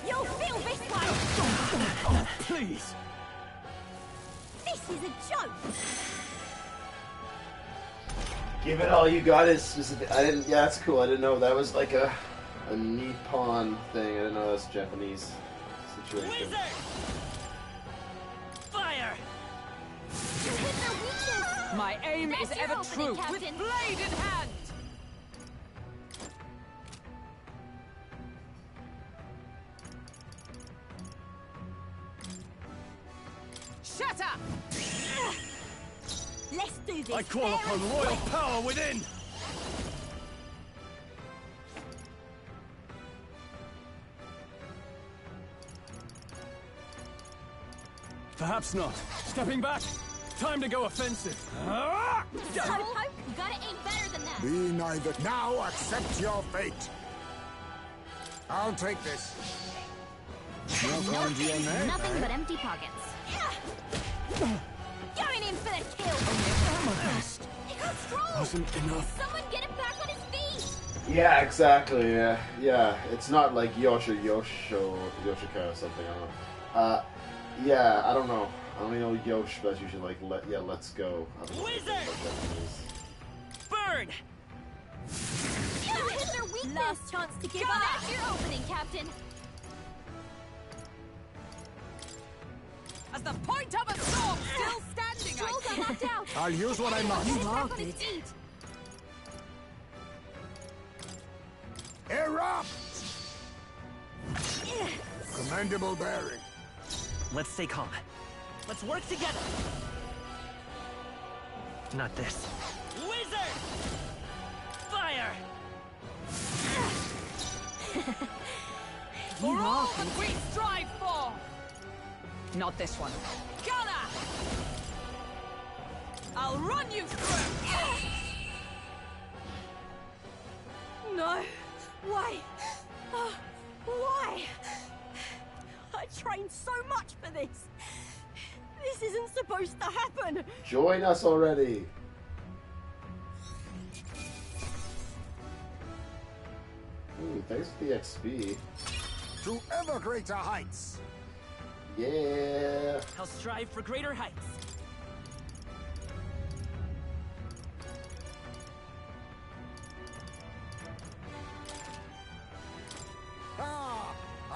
You'll feel this one. Oh, please. This is a joke. Give it all you got is specific. I didn't. Yeah, that's cool. I didn't know that was like a Nippon thing. I didn't know that's a Japanese situation. Wizard! Fire! You hit their weakness. My aim That's is your ever opening, true, Captain. with blade in hand. Shatter! Let's do this. I call upon royal power within! Perhaps not. Stepping back. Time to go offensive. Slowpoke, you gotta aim better than that. Be neither. Now accept your fate. I'll take this. Nothing but empty pockets. Going in for the kill. He got strong. Wasn't enough. Someone get him back on his feet. Yeah, exactly. Yeah. It's not like Yoshika or something. I don't know. Yeah, I don't know. I only know Yosh, but that's usually like let's go. Wizard! Burn! You hit their weakness. Last chance to give up. That's your opening, Captain. As the point of a sword, still standing, Stroll got knocked out. I'll use what I must. Get him back on his feet. Erupt! Commendable bearing. Let's stay calm. Let's work together. Not this. Wizard! Fire! For all that we strive for! Not this one. Gunner! I'll run you through! No. Why? Why? I trained so much for this. This isn't supposed to happen. Join us already. Ooh, thanks for the XP. To ever greater heights. Yeah. I'll strive for greater heights.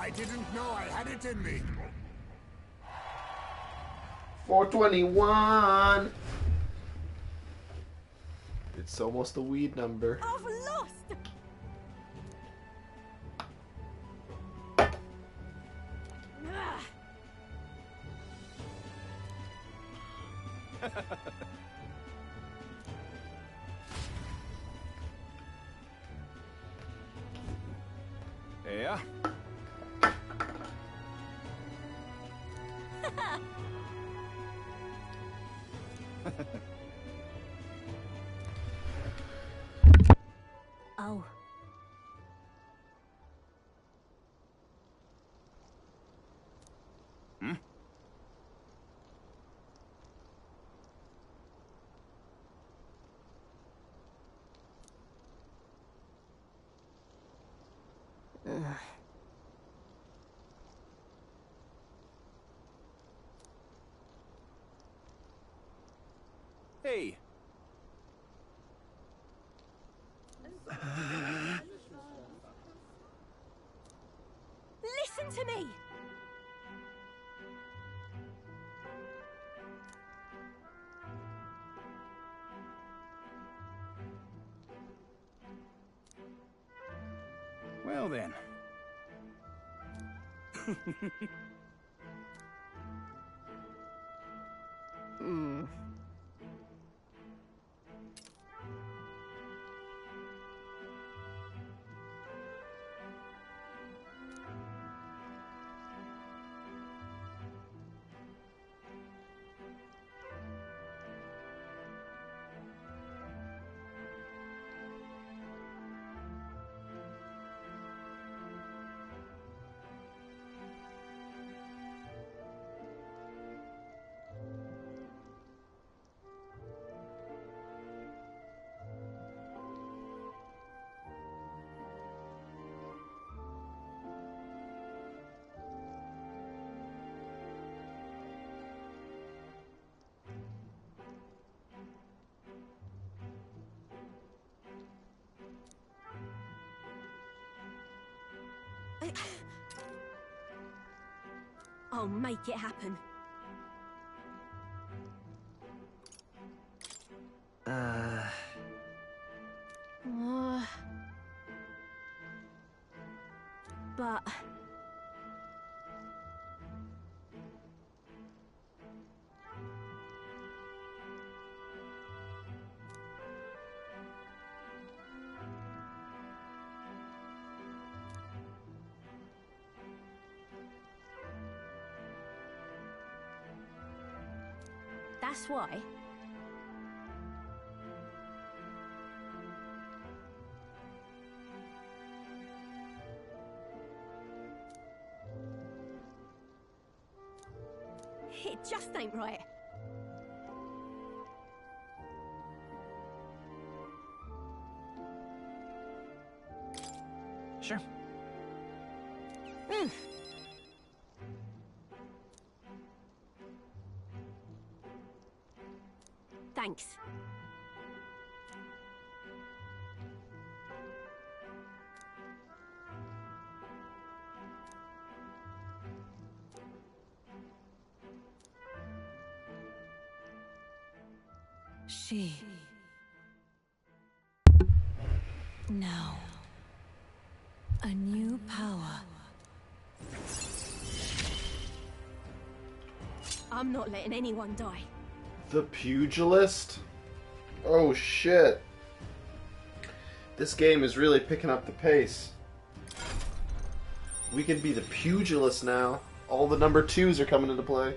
I didn't know I had it in me. 421. It's almost a weed number. I've lost. Yeah. Oh. Hmm? Hey. Listen to me! Well then. I'll make it happen. But... That's why. It just ain't right. Sure. Thanks. She... Now... a new power. I'm not letting anyone die. The Pugilist? Oh shit. This game is really picking up the pace. We can be the Pugilist now. All the number 2s are coming into play.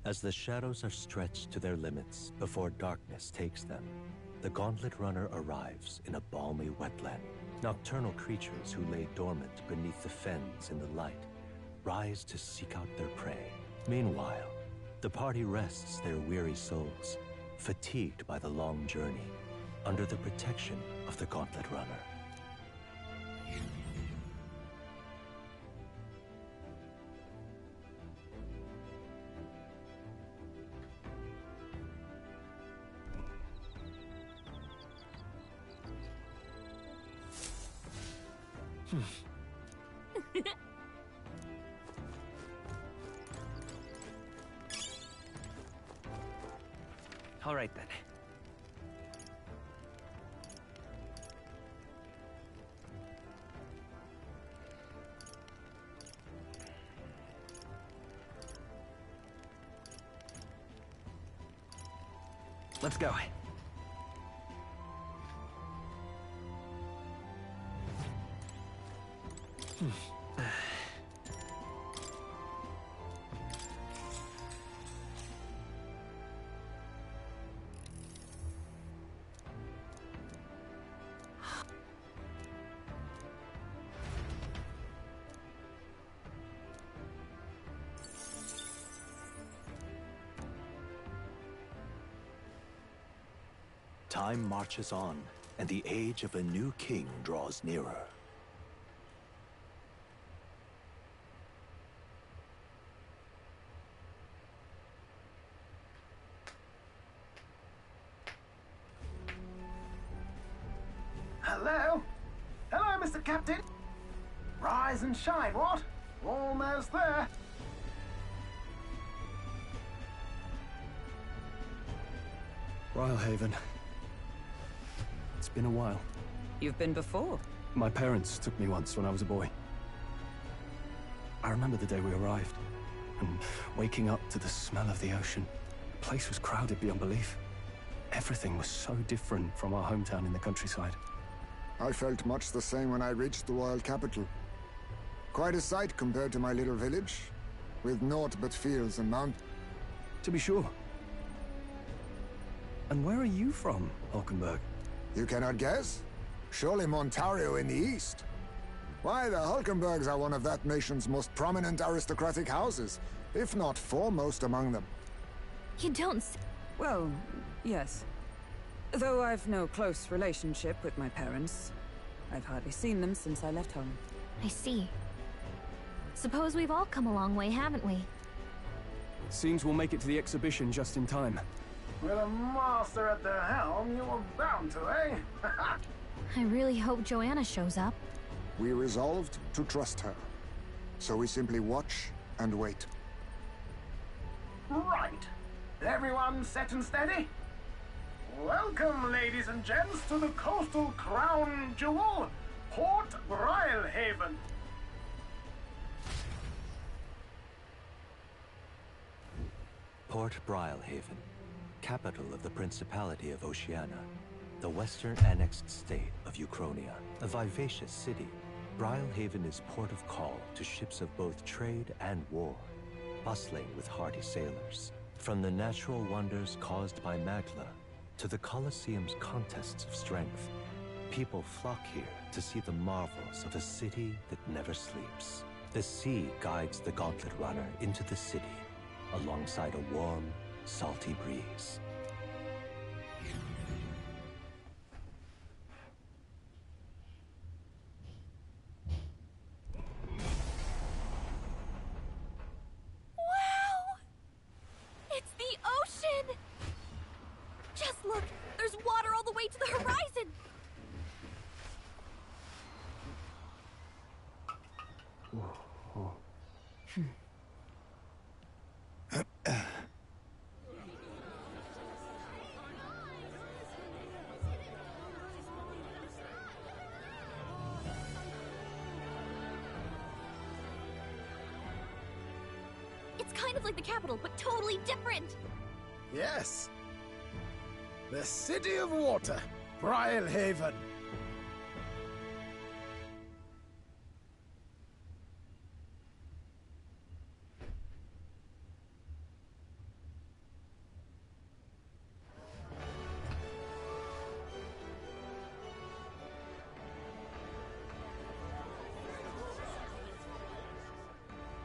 As the shadows are stretched to their limits before darkness takes them, the Gauntlet Runner arrives in a balmy wetland. Nocturnal creatures who lay dormant beneath the fens in the light rise to seek out their prey. Meanwhile, the party rests their weary souls, fatigued by the long journey, under the protection of the Gauntlet Runner. All right then. Let's go. Time marches on, and the age of a new king draws nearer. Hello? Hello, Mr. Captain. Rise and shine, what? Almost there. Brylehaven. It's been a while. You've been before? My parents took me once when I was a boy. I remember the day we arrived, and waking up to the smell of the ocean. The place was crowded beyond belief. Everything was so different from our hometown in the countryside. I felt much the same when I reached the royal capital. Quite a sight compared to my little village, with naught but fields and mountains. To be sure. And where are you from, Hulkenberg? You cannot guess? Surely Montario in the east. Why, the Hulkenbergs are one of that nation's most prominent aristocratic houses, if not foremost among them. You don't Well, yes. Though I've no close relationship with my parents, I've hardly seen them since I left home. I see. Suppose we've all come a long way, haven't we? Seems we'll make it to the exhibition just in time. With a master at the helm, you were bound to, eh? I really hope Joanna shows up. We resolved to trust her. So we simply watch and wait. Right. Everyone set and steady? Welcome, ladies and gents, to the coastal crown jewel, Port Brylehaven. Port Brylehaven, capital of the Principality of Oceania, the western annexed state of Uchronia. A vivacious city, Brylehaven is port of call to ships of both trade and war, bustling with hardy sailors. From the natural wonders caused by Magla to the Colosseum's contests of strength, people flock here to see the marvels of a city that never sleeps. The sea guides the Gauntlet Runner into the city, alongside a warm, salty breeze. Wow! It's the ocean! Just look! There's water all the way to the horizon! It's kind of like the capital, but totally different! Yes. The City of Water, Brylehaven.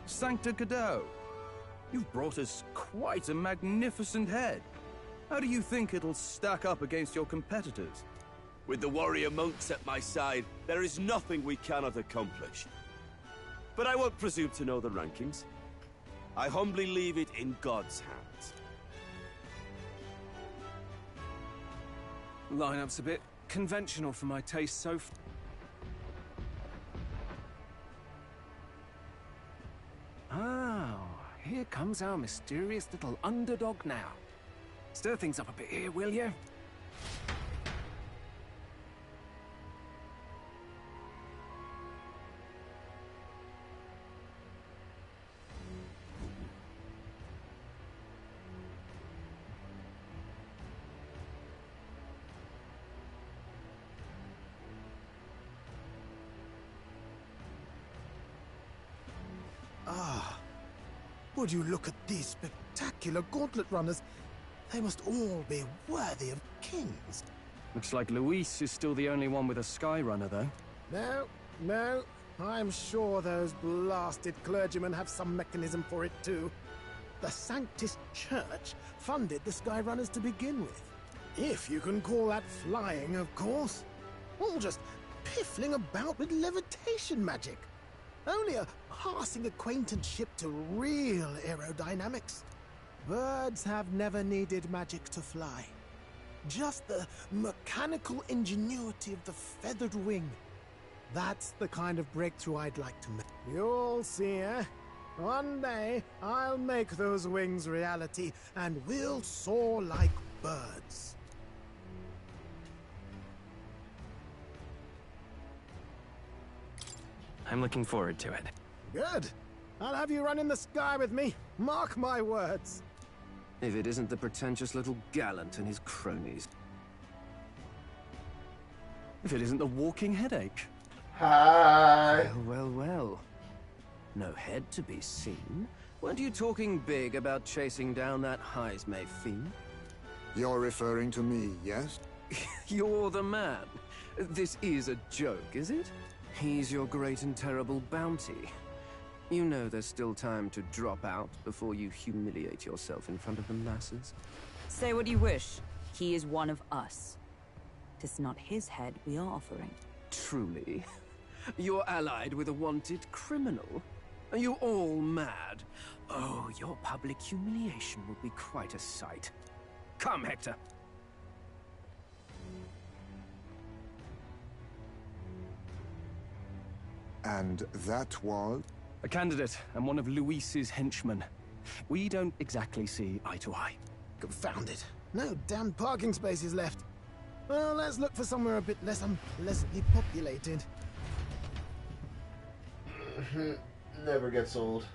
Sancta Cadeau, you've brought us quite a magnificent head. How do you think it'll stack up against your competitors? With the warrior monks at my side, there is nothing we cannot accomplish. But I won't presume to know the rankings. I humbly leave it in God's hands. Lineup's a bit conventional for my taste so far. Oh, here comes our mysterious little underdog now. Stir things up a bit here, will you? Would you look at these spectacular gauntlet runners? They must all be worthy of kings. Looks like Luis is still the only one with a sky runner, though. No. I'm sure those blasted clergymen have some mechanism for it too. The Sanctus Church funded the Skyrunners to begin with. If you can call that flying, of course. All just piffling about with levitation magic. Only a passing acquaintanceship to real aerodynamics. Birds have never needed magic to fly. Just the mechanical ingenuity of the feathered wing. That's the kind of breakthrough I'd like to make. You'll see, eh? One day, I'll make those wings reality, and we'll soar like birds. I'm looking forward to it. Good. I'll have you run in the sky with me. Mark my words. If it isn't the pretentious little gallant and his cronies. If it isn't the walking headache. Hi. Well. No head to be seen. Weren't you talking big about chasing down that Heismay fiend? You're referring to me, yes? You're the man. This is a joke, is it? He's your great and terrible bounty. You know there's still time to drop out before you humiliate yourself in front of the masses. Say what you wish. He is one of us. 'Tis not his head we are offering. Truly? You're allied with a wanted criminal? Are you all mad? Oh, your public humiliation will be quite a sight. Come, Hector. And that was? A candidate and one of Luis's henchmen. We don't exactly see eye to eye. Confound it. No damn parking spaces left. Well, let's look for somewhere a bit less unpleasantly populated. Never gets old.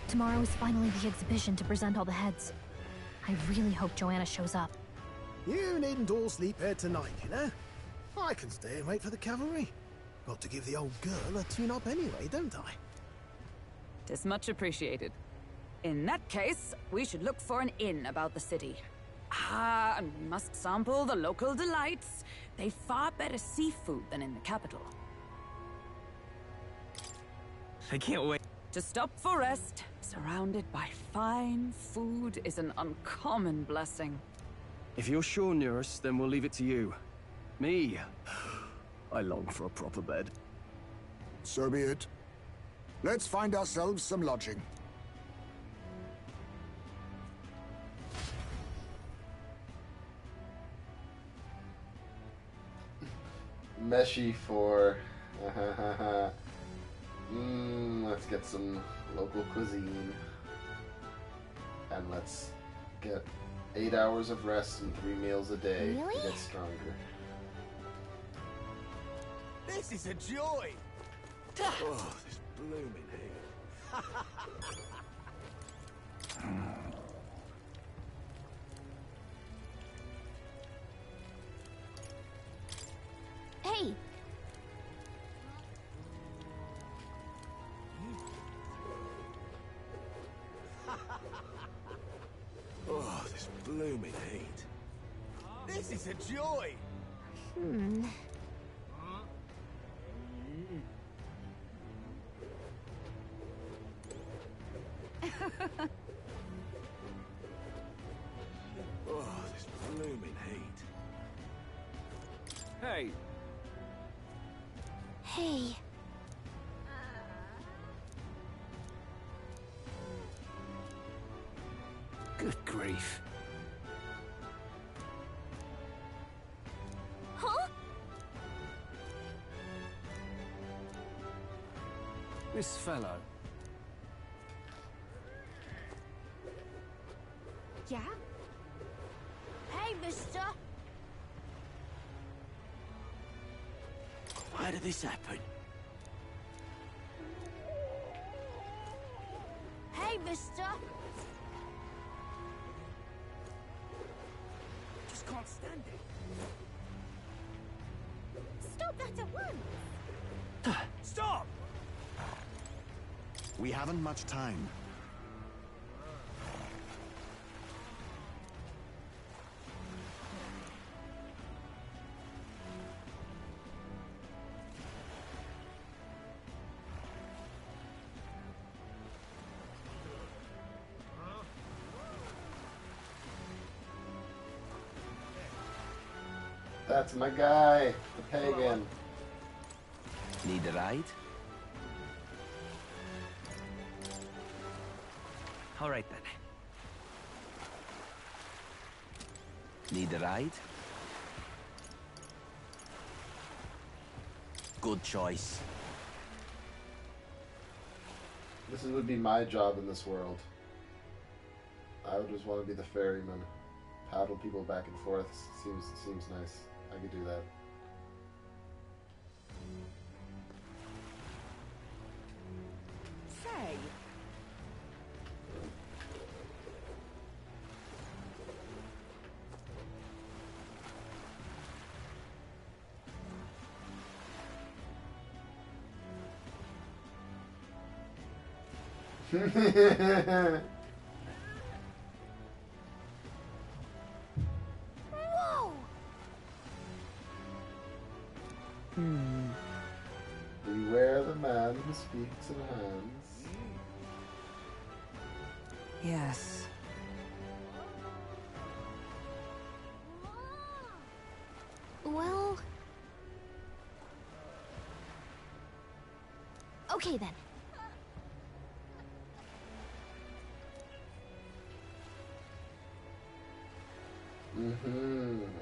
Tomorrow is finally the exhibition to present all the heads. I really hope Joanna shows up. You needn't all sleep here tonight, you know? I can stay and wait for the cavalry. Got to give the old girl a tune-up anyway, don't I? 'Tis much appreciated. In that case, we should look for an inn about the city. And we must sample the local delights. They've far better seafood than in the capital. I can't wait. To stop for rest, surrounded by fine food, is an uncommon blessing. If you're sure, Neurus, then we'll leave it to you. Me? I long for a proper bed. So be it. Let's find ourselves some lodging. Meshy for... let's get some local cuisine. And let's get 8 hours of rest and 3 meals a day Really? to get stronger. This is a joy! Oh, this blooming heat. Hey! Oh, this blooming heat. This is a joy! Oh, this blooming heat. Hey. Hey. Good grief. Huh? This fellow. Yeah? Hey, mister! Why did this happen? Hey, mister! Just can't stand it. Stop that at once! Stop! We haven't much time. That's my guy, the pagan. Need a ride? All right then. Need a ride? Good choice. This would be my job in this world. I would just want to be the ferryman. Paddle people back and forth. Seems nice. I could do that. Say. Whoa! Beware the man who speaks in hands. Yes. Well... Okay then.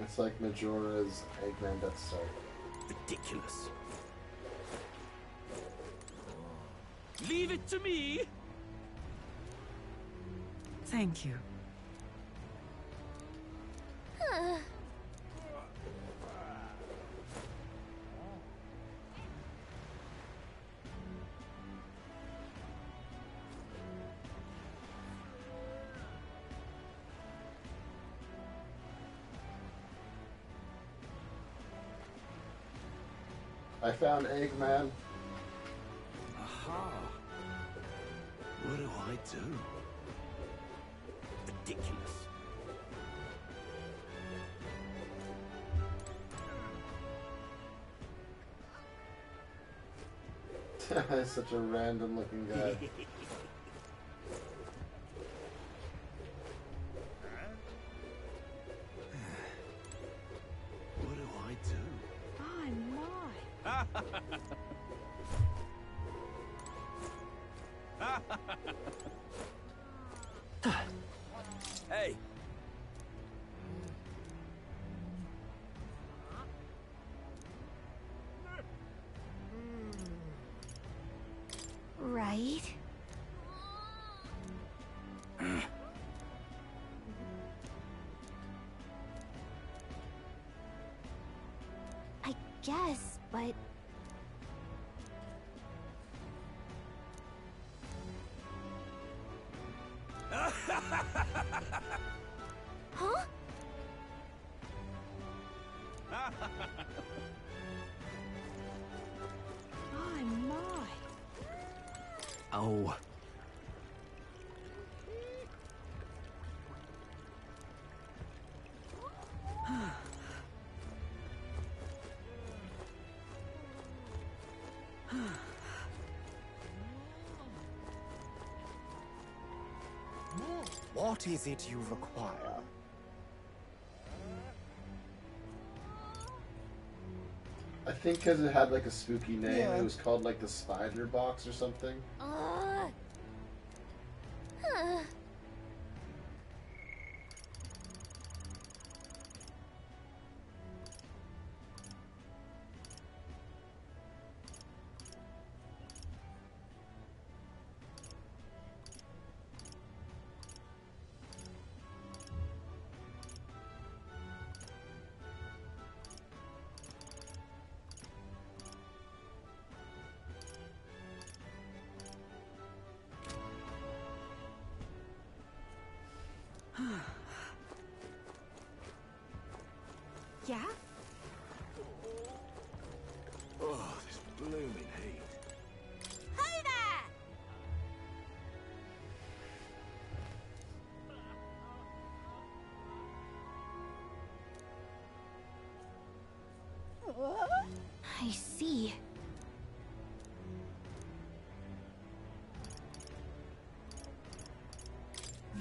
It's like Majora's Eggman Death Star. Ridiculous. Leave it to me! Thank you. I found Eggman. Aha. What do I do? Ridiculous. He's such a random looking guy. What do I do? My, my. Hey. Right? I guess, but... Huh? My, my. Oh. What is it you require? I think because it had like a spooky name, Yeah. it was called like the Spider Box or something. Huh. Yeah? Oh, this blooming heat. Hey there! I see.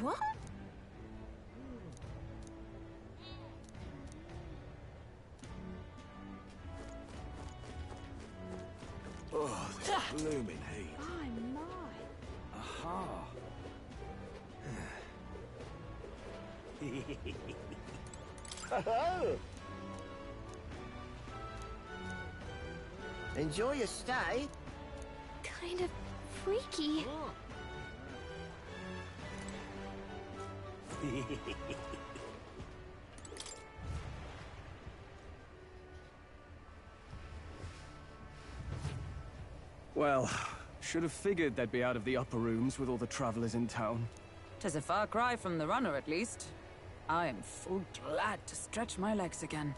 What? Oh, this blooming heat. My. Aha. Enjoy your stay. Kind of freaky. Well, should have figured they'd be out of the upper rooms with all the travelers in town. 'Tis a far cry from the runner, at least. I am full glad to stretch my legs again.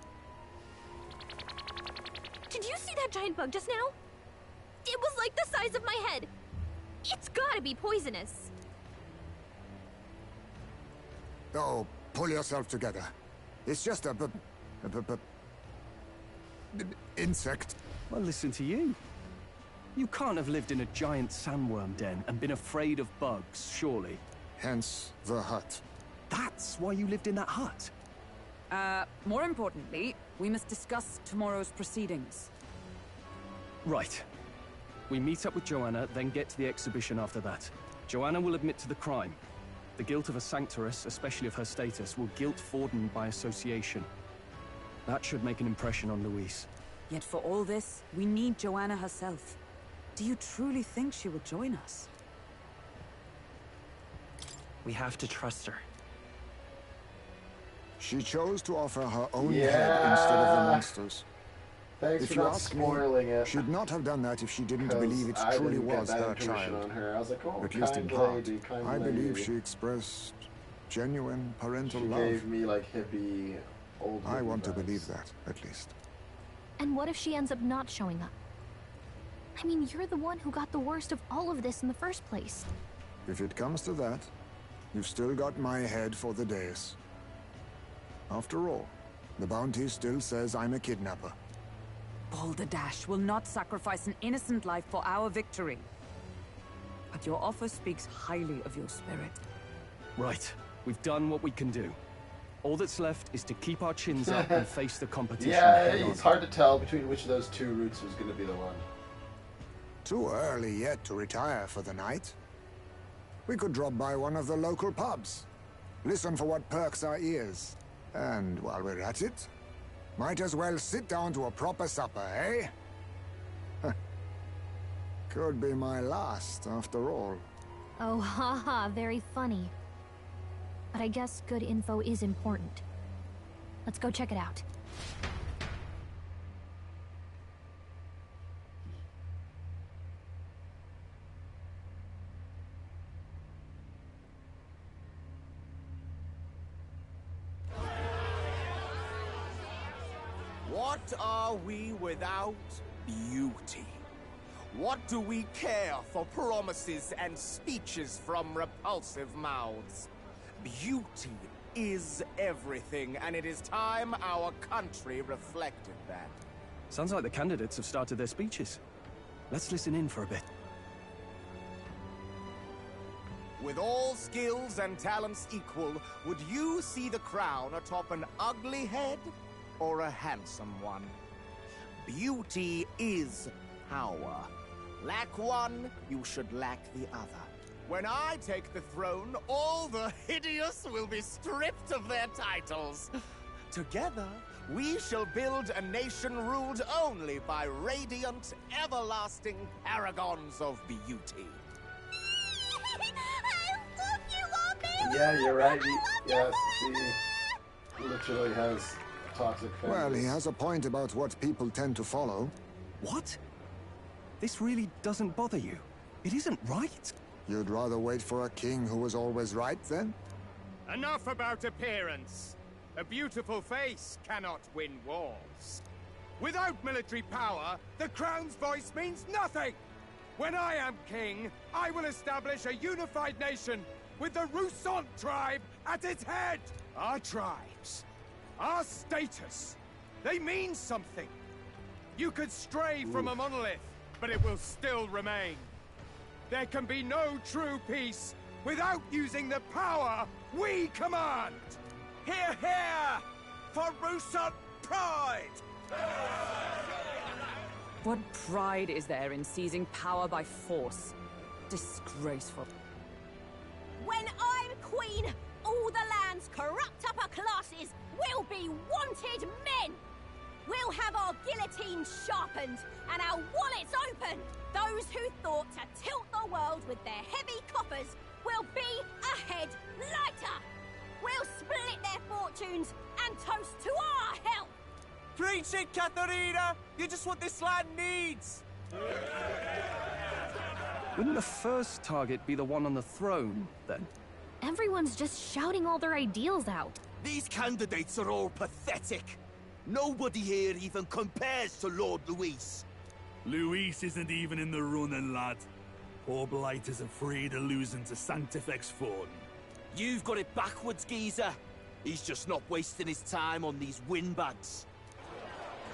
Did you see that giant bug just now? It was like the size of my head. It's gotta be poisonous. Oh, pull yourself together. It's just a insect. Well, listen to you. You can't have lived in a giant sandworm den and been afraid of bugs, surely. Hence the hut. That's why you lived in that hut? More importantly, we must discuss tomorrow's proceedings. Right. We meet up with Joanna, then get to the exhibition after that. Joanna will admit to the crime. The guilt of a sanctoress, especially of her status, will guilt Forden by association. That should make an impression on Louise. Yet for all this, we need Joanna herself. Do you truly think she will join us? We have to trust her. She chose to offer her own head instead of the monsters. Thanks If for you not ask spoiling me, it. she'd not have done that if she didn't 'Cause believe it I truly didn't get was that her intuition child. on her. I was like, oh, At least in kind part. lady, kind I believe lady. she expressed genuine parental She love. gave me like hippie, old. I hippie want to vibes. believe that, at least. And what if she ends up not showing up? I mean, you're the one who got the worst of all of this in the first place. If it comes to that, you've still got my head for the dais. After all, the bounty still says I'm a kidnapper. Balderdash will not sacrifice an innocent life for our victory. But your offer speaks highly of your spirit. Right. We've done what we can do. All that's left is to keep our chins up and face the competition. Yeah, head on. it's hard to tell between which of those two routes was going to be the one. Too early yet to retire for the night. We could drop by one of the local pubs. Listen for what perks our ears. And while we're at it, might as well sit down to a proper supper, eh? Could be my last, after all. Oh, haha, very funny. But I guess good info is important. Let's go check it out. What are we without beauty? What do we care for promises and speeches from repulsive mouths? Beauty is everything, and it is time our country reflected that. Sounds like the candidates have started their speeches. Let's listen in for a bit. With all skills and talents equal, would you see the crown atop an ugly head or a handsome one? Beauty is power. Lack one, you should lack the other. When I take the throne, all the hideous will be stripped of their titles. Together, we shall build a nation ruled only by radiant, everlasting paragons of beauty. Yeah, you're right. Yes, he literally has toxic fans. Well, he has a point about what people tend to follow. What? This really doesn't bother you? It isn't right? You'd rather wait for a king who was always right, then? Enough about appearance. A beautiful face cannot win wars. Without military power, the crown's voice means nothing! When I am king, I will establish a unified nation with the Roussant tribe at its head! Our tribes, our status, they mean something. You could stray from a monolith, but it will still remain. There can be no true peace without using the power we command! Hear, hear! For Roussant pride! What pride is there in seizing power by force? Disgraceful. When I'm queen, all the land's corrupt upper classes will be wanted men! We'll have our guillotines sharpened and our wallets opened! Those who thought to tilt the world with their heavy coffers will be a head lighter! We'll split their fortunes and toast to our help! Preach it, Katharina! You're just what this land needs! Wouldn't the first target be the one on the throne, then? Everyone's just shouting all their ideals out. These candidates are all pathetic. Nobody here even compares to Lord Luis. Luis isn't even in the running, lad. Poor Blight is afraid of losing to Sanctifex Forden. You've got it backwards, geezer. He's just not wasting his time on these windbags.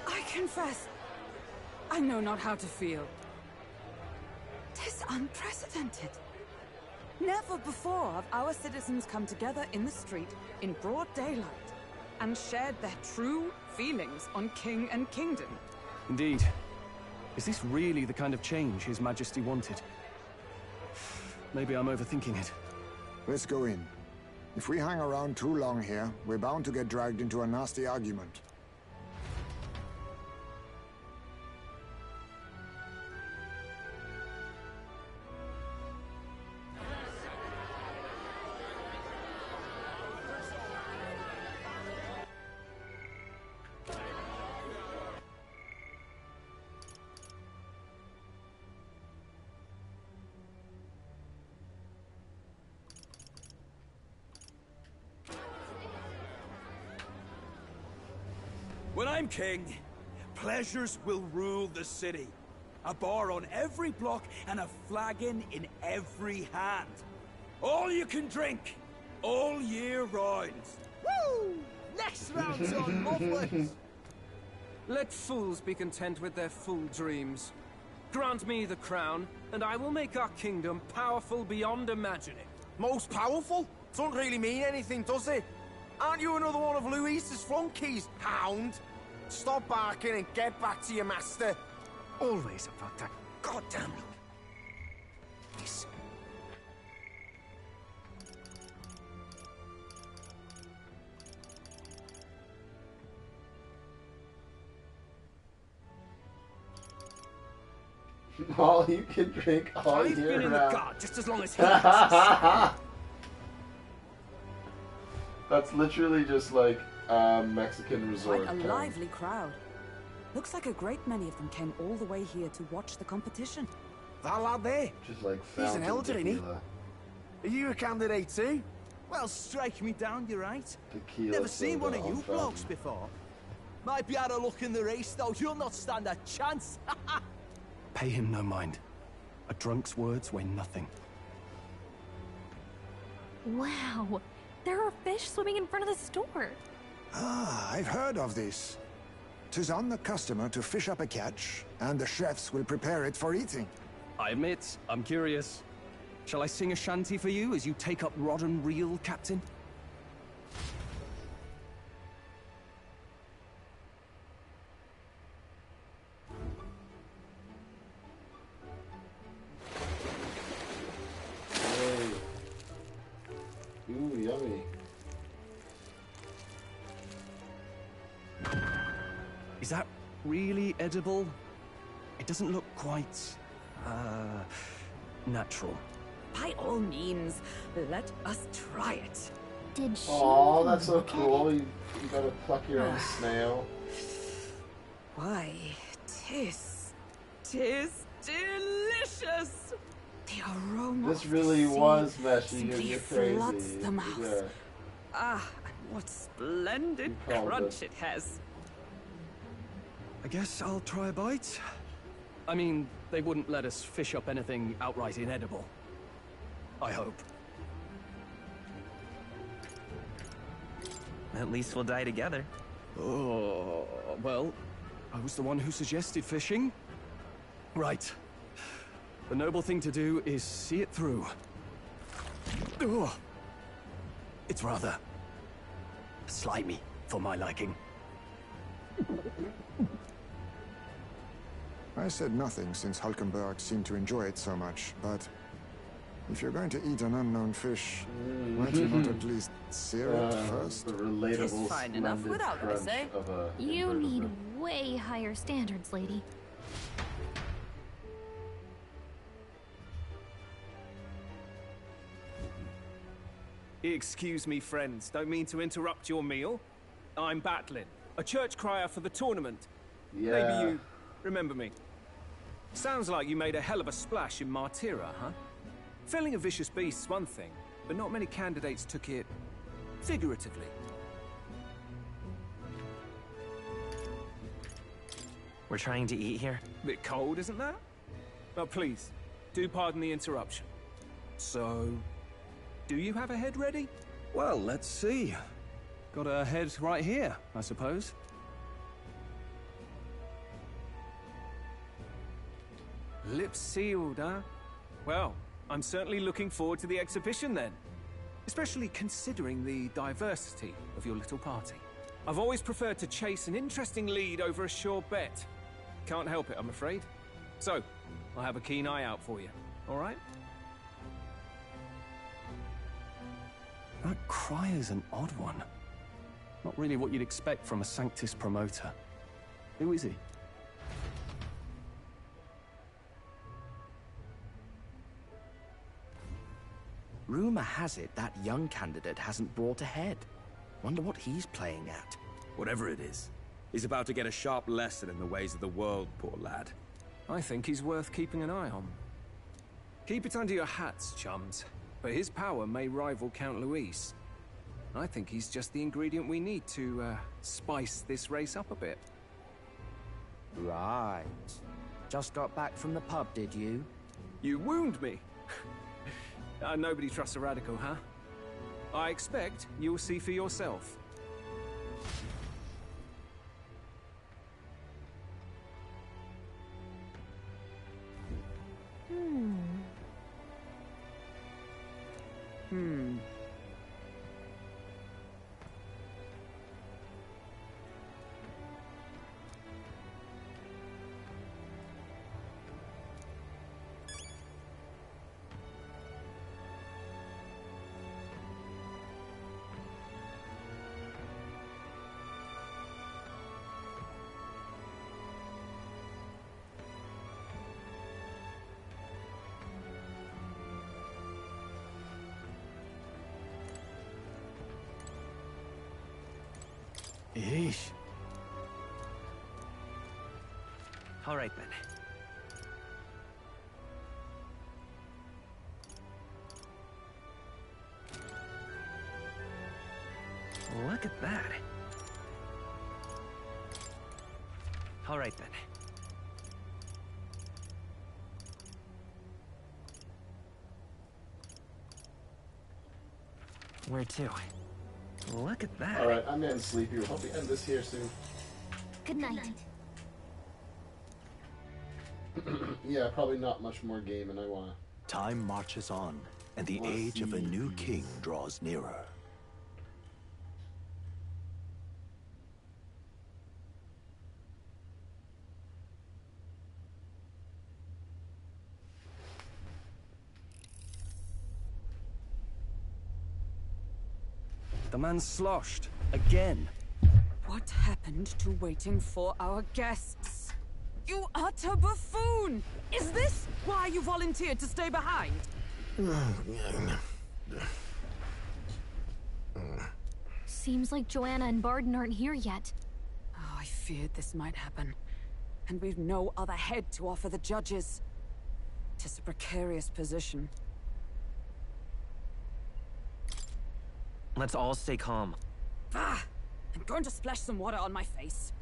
I confess, I know not how to feel. 'Tis unprecedented. Never before have our citizens come together in the street in broad daylight and shared their true feelings on king and kingdom. Indeed. Is this really the kind of change His Majesty wanted? Maybe I'm overthinking it. Let's go in. If we hang around too long here, we're bound to get dragged into a nasty argument. When I'm king, pleasures will rule the city. A bar on every block and a flagon in every hand. All you can drink, all year round. Woo! Next round's on, Mufflers! Let fools be content with their fool dreams. Grant me the crown, and I will make our kingdom powerful beyond imagining. Most powerful? Doesn't really mean anything, does it? Aren't you another one of Luis's flunkies, hound? Stop barking and get back to your master. Always about that goddamn look. Yes. All you can drink all I've year been in the round. guard just as long as he has. That's literally just like a Mexican resort. Quite a town. lively crowd. Looks like a great many of them came all the way here to watch the competition. That lad there? Just like He's an fountain elder, ain't he? tequila. Are you a candidate too? Well, strike me down, you're right. Tequila Never seen one soda of you on fountain. blokes before. Might be out of luck in the race, though. You'll not stand a chance. Pay him no mind. A drunk's words weigh nothing. Wow, there are fish swimming in front of the store. Ah, I've heard of this. 'Tis on the customer to fish up a catch, and the chefs will prepare it for eating. I admit, I'm curious. Shall I sing a shanty for you as you take up rod and reel, Captain? Hey. Ooh, yummy. Is that really edible? It doesn't look quite, natural. By all means, let us try it. Did she? Aw, that's so cool. You gotta pluck your own snail. Why, tis delicious. The aroma. This of really the sea was meshy. simply You're crazy. floods the mouth. Yeah. Ah, and what splendid You called crunch it. it has. I guess I'll try a bite. I mean, they wouldn't let us fish up anything outright inedible. I hope. At least we'll die together. Oh, well, I was the one who suggested fishing. Right. The noble thing to do is see it through. Oh, it's rather slimy for my liking. I I said nothing since Hulkenberg seemed to enjoy it so much, but if you're going to eat an unknown fish, why don't you not at least sear it first? The relatable, It's fine enough without, I say. You need way higher standards, lady. Excuse me, friends. Don't mean to interrupt your meal. I'm Batlin, a church crier for the tournament. Yeah. Maybe you remember me. Sounds like you made a hell of a splash in Martyra, huh? Felling a vicious beast's one thing, but not many candidates took it figuratively. We're trying to eat here? Bit cold, isn't that? But please, do pardon the interruption. So, do you have a head ready? Well, let's see. Got a head right here, I suppose. Lips sealed, huh? Well, I'm certainly looking forward to the exhibition then. Especially considering the diversity of your little party. I've always preferred to chase an interesting lead over a sure bet. Can't help it, I'm afraid. So, I'll have a keen eye out for you, all right? That cry is an odd one. Not really what you'd expect from a Sanctus promoter. Who is he? Rumor has it that young candidate hasn't brought ahead. Wonder what he's playing at. Whatever it is, he's about to get a sharp lesson in the ways of the world, poor lad. I think he's worth keeping an eye on. Keep it under your hats, chums. But his power may rival Count Luis. I think he's just the ingredient we need to, spice this race up a bit. Right. Just got back from the pub, did you? You wound me! Nobody trusts a radical, huh? I expect you'll see for yourself. Eesh. All right, then. Look at that. All right, then. Where to? Look at that. Alright, I'm getting sleepy. We'll probably end this here soon. Good night. Yeah, probably not much more game, and I wanna... Time marches on, and the age of a new king draws nearer. The man's sloshed. Again. What happened to waiting for our guests? You utter buffoon! Is this why you volunteered to stay behind? Seems like Joanna and Barden aren't here yet. Oh, I feared this might happen. And we've no other head to offer the judges. 'Tis a precarious position. Let's all stay calm. Ah! I'm going to splash some water on my face.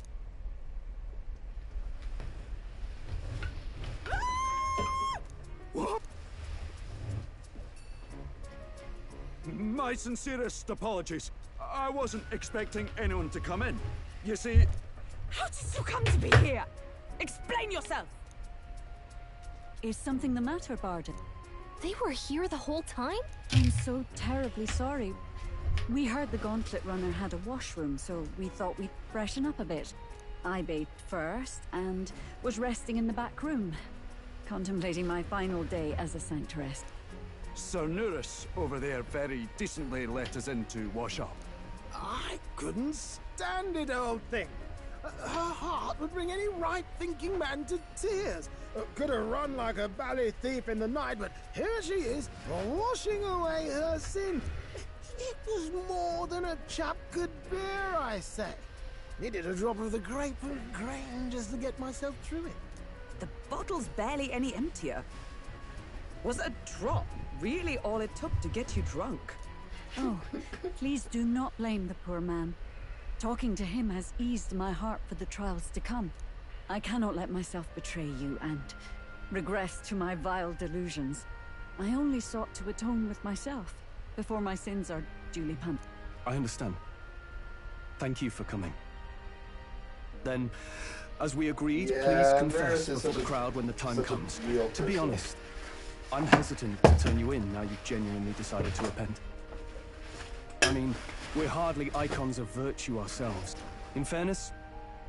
My sincerest apologies. I wasn't expecting anyone to come in. You see... How did you come to be here? Explain yourself! Is something the matter, Barden? They were here the whole time? I'm so terribly sorry. We heard the Gauntlet Runner had a washroom, so we thought we'd freshen up a bit. I bathed first and was resting in the back room, contemplating my final day as a sanctoress. Sir Nuris over there very decently let us in to wash up. I couldn't stand it, old thing. Her heart would bring any right-thinking man to tears. Could have run like a ballet thief in the night, but here she is, washing away her sin. It was more than a chap could bear, I say. Needed a drop of the grapefruit grain just to get myself through it. The bottle's barely any emptier. Was a drop really all it took to get you drunk? Oh, please do not blame the poor man. Talking to him has eased my heart for the trials to come. I cannot let myself betray you and regress to my vile delusions. I only sought to atone with myself before my sins are duly punished. I understand. Thank you for coming. Then, as we agreed, please confess before the crowd when the time comes. To be honest, I'm hesitant to turn you in now you've genuinely decided to repent. I mean, we're hardly icons of virtue ourselves. In fairness,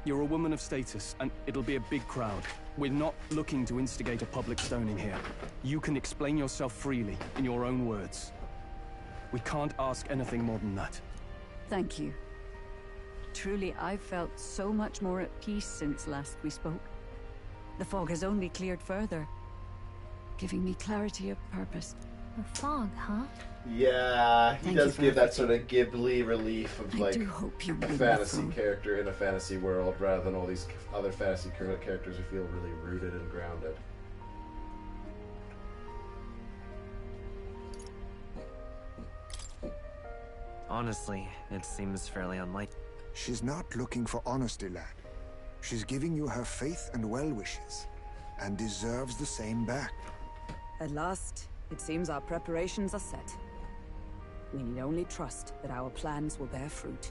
you're a woman of status, and it'll be a big crowd. We're not looking to instigate a public stoning here. You can explain yourself freely, in your own words. We can't ask anything more than that. Thank you. Truly, I've felt so much more at peace since last we spoke. The fog has only cleared further, giving me clarity of purpose. The fog, huh? Yeah, he Thank does you give for that sort of Ghibli relief of like hope you a fantasy character in a fantasy world rather than all these other fantasy characters who feel really rooted and grounded. Honestly, it seems fairly unlikely. She's not looking for honesty, lad. She's giving you her faith and well wishes, and deserves the same back. At last, it seems our preparations are set. We need only trust that our plans will bear fruit.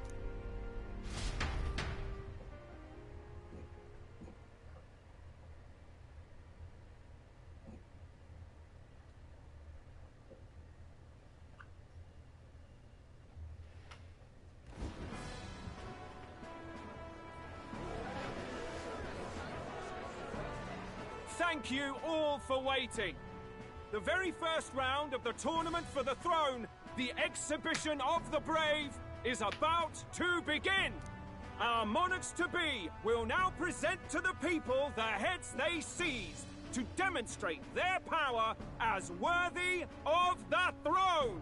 Thank you all for waiting. The very first round of the Tournament for the Throne, the Exhibition of the Brave, is about to begin. Our monarchs-to-be will now present to the people the heads they seized to demonstrate their power as worthy of the throne.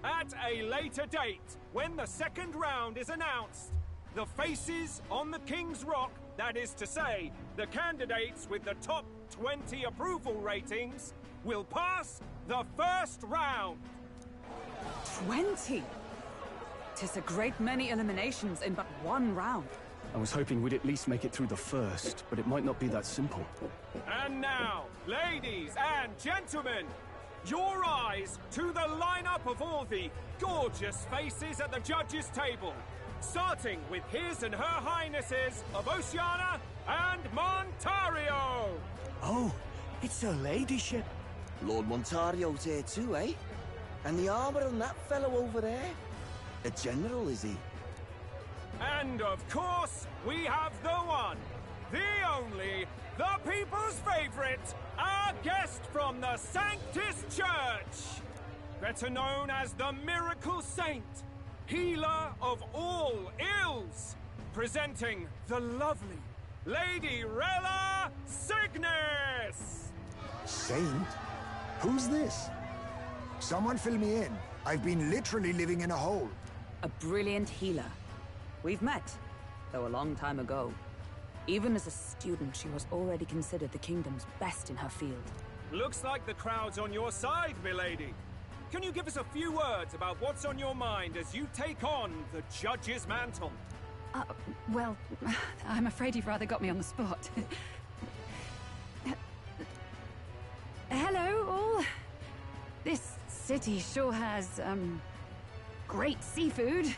At a later date, when the second round is announced, the faces on the King's Rock, that is to say, the candidates with the top 20 approval ratings, will pass the first round. 20? 'Tis a great many eliminations in but one round. I was hoping we'd at least make it through the first, but it might not be that simple. And now, ladies and gentlemen, your eyes to the lineup of all the gorgeous faces at the judges' table, starting with His and Her Highnesses of Oceania and Montario. Oh, it's her ladyship. Lord Montario's here too, eh? And the armor on that fellow over there? A general, is he? And of course, we have the one, the only, the people's favorite, our guest from the Sanctus Church. Better known as the Miracle Saint, healer of all ills, presenting the lovely Lady Rella Cygnus! Saint? Who's this? Someone fill me in. I've been literally living in a hole. A brilliant healer. We've met, though a long time ago. Even as a student, she was already considered the kingdom's best in her field. Looks like the crowd's on your side, milady. Can you give us a few words about what's on your mind as you take on the judge's mantle? Well, I'm afraid you've rather got me on the spot. Hello, all. This city sure has, great seafood.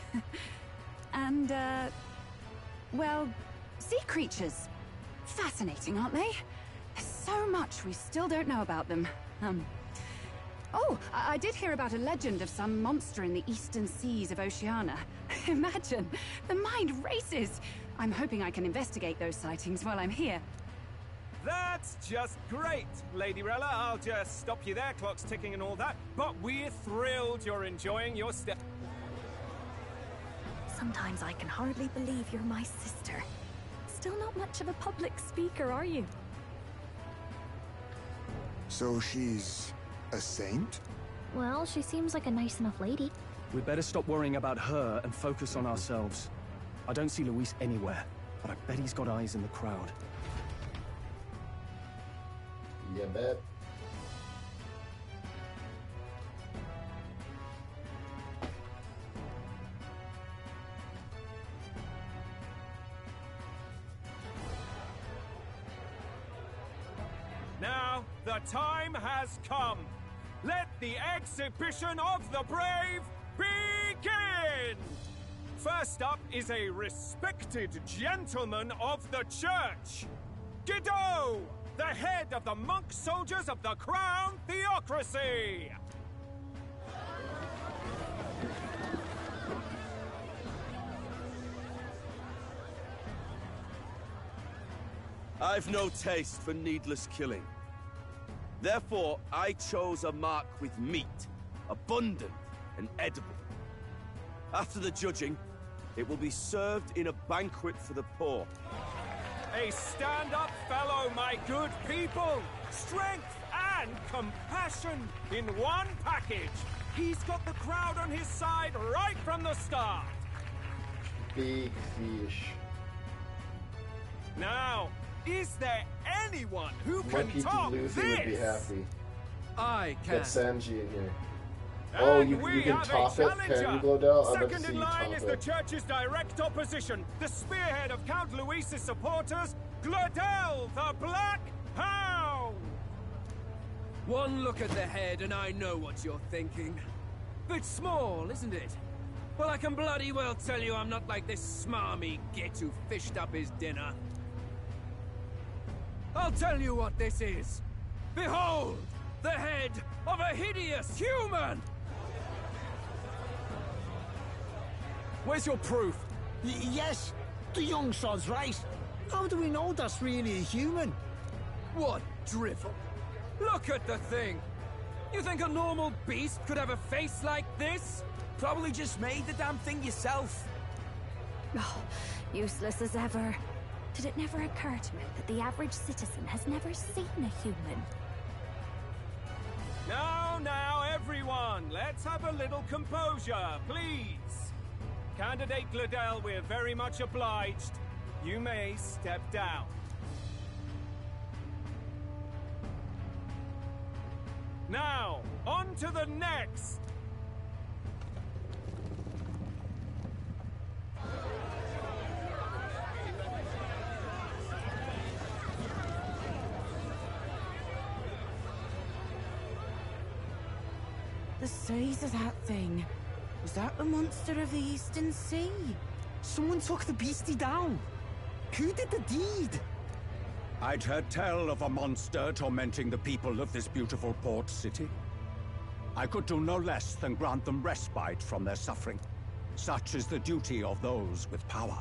And, well, sea creatures. Fascinating, aren't they? There's so much we still don't know about them. Oh, I did hear about a legend of some monster in the eastern seas of Oceania. Imagine, the mind races. I'm hoping I can investigate those sightings while I'm here. That's just great, Lady Rella. I'll just stop you there, clock's ticking and all that. But we're thrilled you're enjoying your stay. Sometimes I can hardly believe you're my sister. Still not much of a public speaker, are you? So she's a saint? Well, she seems like a nice enough lady. We'd better stop worrying about her and focus on ourselves. I don't see Luis anywhere, but I bet he's got eyes in the crowd. Yeah, bet. Now, the time has come. Let the exhibition of the brave begin! First up is a respected gentleman of the church, Godot, the head of the monk soldiers of the Crown Theocracy! I've no taste for needless killing. Therefore, I chose a mark with meat, abundant and edible. After the judging, it will be served in a banquet for the poor. A stand-up fellow, my good people! Strength and compassion in one package! He's got the crowd on his side right from the start! Big fish. Now, is there anyone who My can PT top Lucy this? would be happy. I Get Sanji in here. And Oh, you we can have top a it? Can you, challenger. Glodell? I'd like to Second see in you line top is the it. church's direct opposition, the spearhead of Count Luis's supporters, Glodell the Black Hound! One look at the head and I know what you're thinking. Bit small, isn't it? Well, I can bloody well tell you I'm not like this smarmy git who fished up his dinner. I'll tell you what this is. Behold, the head of a hideous human! Where's your proof? Yes, the young sod's right. How do we know that's really a human? What drivel? Look at the thing! You think a normal beast could have a face like this? Probably just made the damn thing yourself. Oh, useless as ever. Did it never occur to me that the average citizen has never seen a human? Now, everyone, let's have a little composure, please. Candidate Glodell, we're very much obliged. You may step down. Now, on to the next! The size of that thing. Was that the monster of the Eastern Sea? Someone took the beastie down. Who did the deed? I'd heard tell of a monster tormenting the people of this beautiful port city. I could do no less than grant them respite from their suffering. Such is the duty of those with power.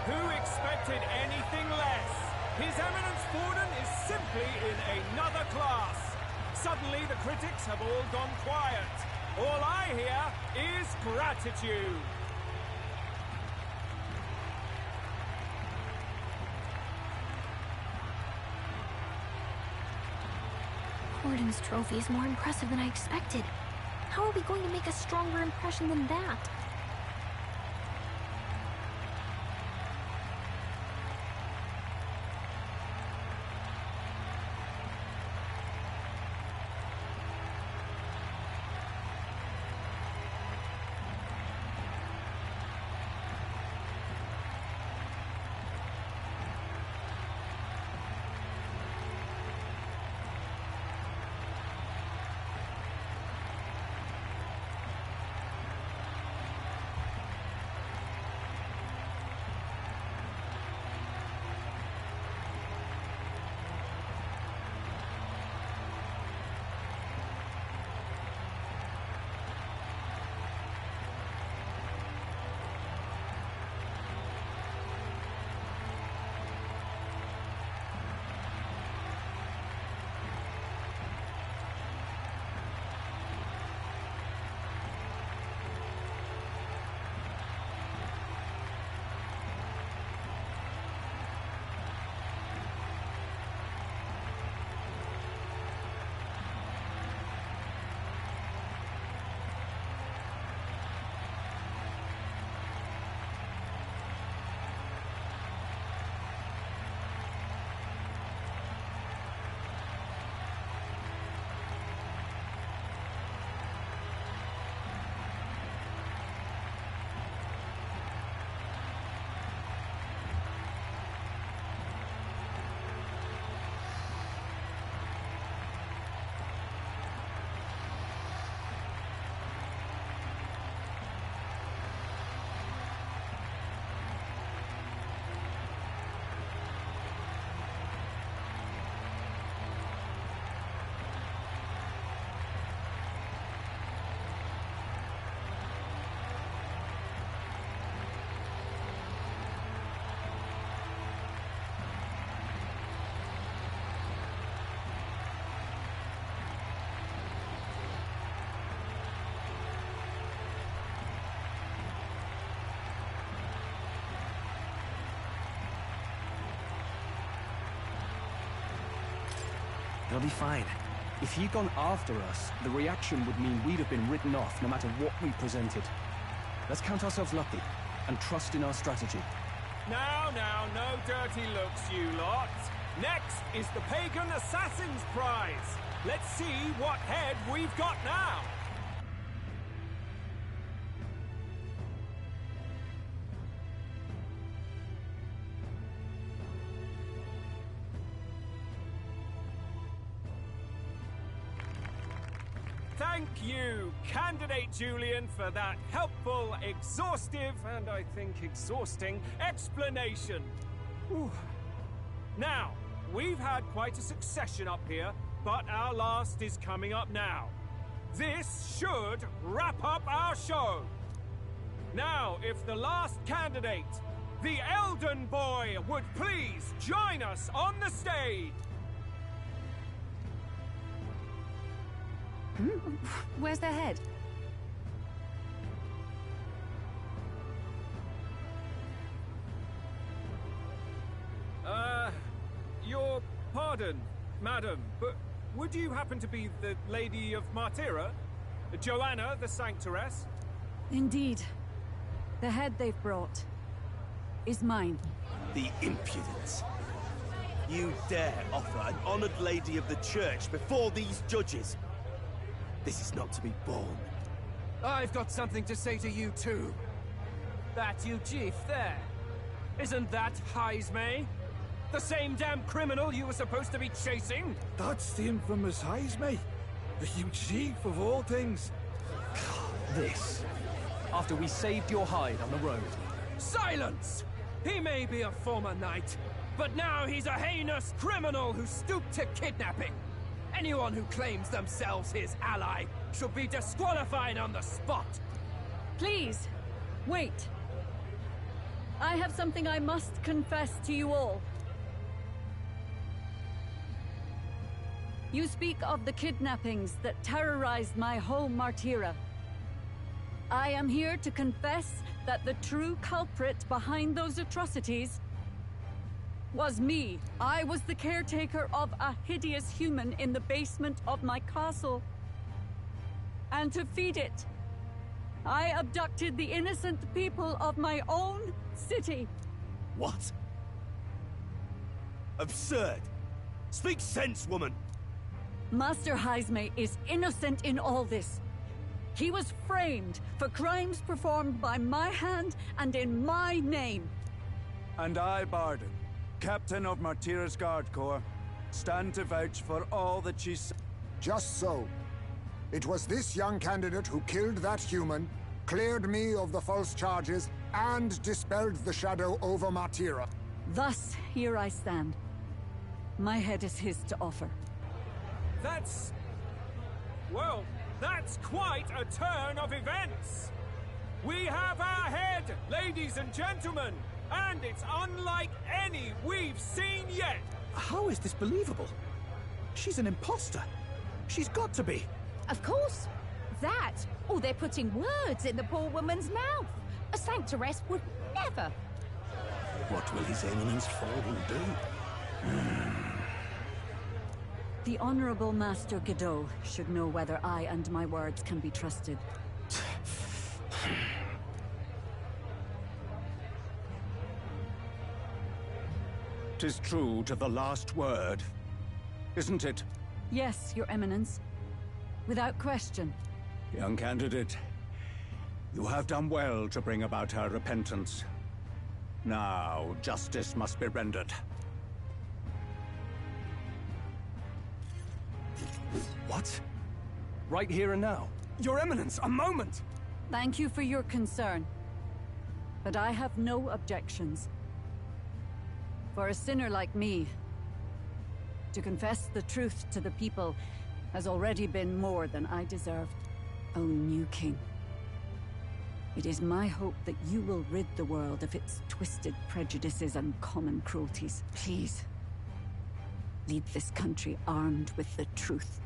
Who expected anything less? His Eminence Forden is simply in another class. Suddenly the critics have all gone quiet. All I hear is gratitude. Horden's trophy is more impressive than I expected. How are we going to make a stronger impression than that? It'll be fine. If he'd gone after us, the reaction would mean we'd have been written off no matter what we presented. Let's count ourselves lucky and trust in our strategy. Now, no dirty looks, you lot. Next is the Pagan Assassin's Prize. Let's see what head we've got now. Thank you, Candidate Julian, for that helpful, exhaustive, and I think exhausting explanation. Whew. Now, we've had quite a succession up here, but our last is coming up now. This should wrap up our show. Now, if the last candidate, the Elden Boy, would please join us on the stage. Where's their head? Your pardon, madam, but would you happen to be the Lady of Martira? Joanna, the Sanctoress? Indeed. The head they've brought is mine. The impudence. You dare offer an honored lady of the church before these judges? This is not to be borne. I've got something to say to you too. That you chief there. Isn't that Heismay? The same damn criminal you were supposed to be chasing? That's the infamous Heismay. The huge chief of all things. This. After we saved your hide on the road. Silence! He may be a former knight, but now he's a heinous criminal who stooped to kidnapping. Anyone who claims themselves his ally should be disqualified on the spot. Please, wait. I have something I must confess to you all. You speak of the kidnappings that terrorized my home Martira. I am here to confess that the true culprit behind those atrocities was me. I was the caretaker of a hideous human in the basement of my castle. And to feed it, I abducted the innocent people of my own city. What? Absurd! Speak sense, woman! Master Heismay is innocent in all this. He was framed for crimes performed by my hand and in my name. And I, Barden, Captain of Martira's Guard Corps, stand to vouch for all that she said. Just so. It was this young candidate who killed that human, cleared me of the false charges, and dispelled the shadow over Martira. Thus, here I stand. My head is his to offer. That's... well, that's quite a turn of events. We have our head, ladies and gentlemen, and it's unlike any we've seen yet. How is this believable? She's an imposter. She's got to be. Of course. That, or they're putting words in the poor woman's mouth. A Sanctoress would never. What will His Eminence Fallen do? The Honorable Master Godot should know whether I and my words can be trusted. 'Tis true to the last word, isn't it? Yes, Your Eminence. Without question. Young candidate, you have done well to bring about her repentance. Now, justice must be rendered. What? Right here and now? Your Eminence, a moment! Thank you for your concern. But I have no objections. For a sinner like me, to confess the truth to the people has already been more than I deserved. O new king, it is my hope that you will rid the world of its twisted prejudices and common cruelties. Please, lead this country armed with the truth.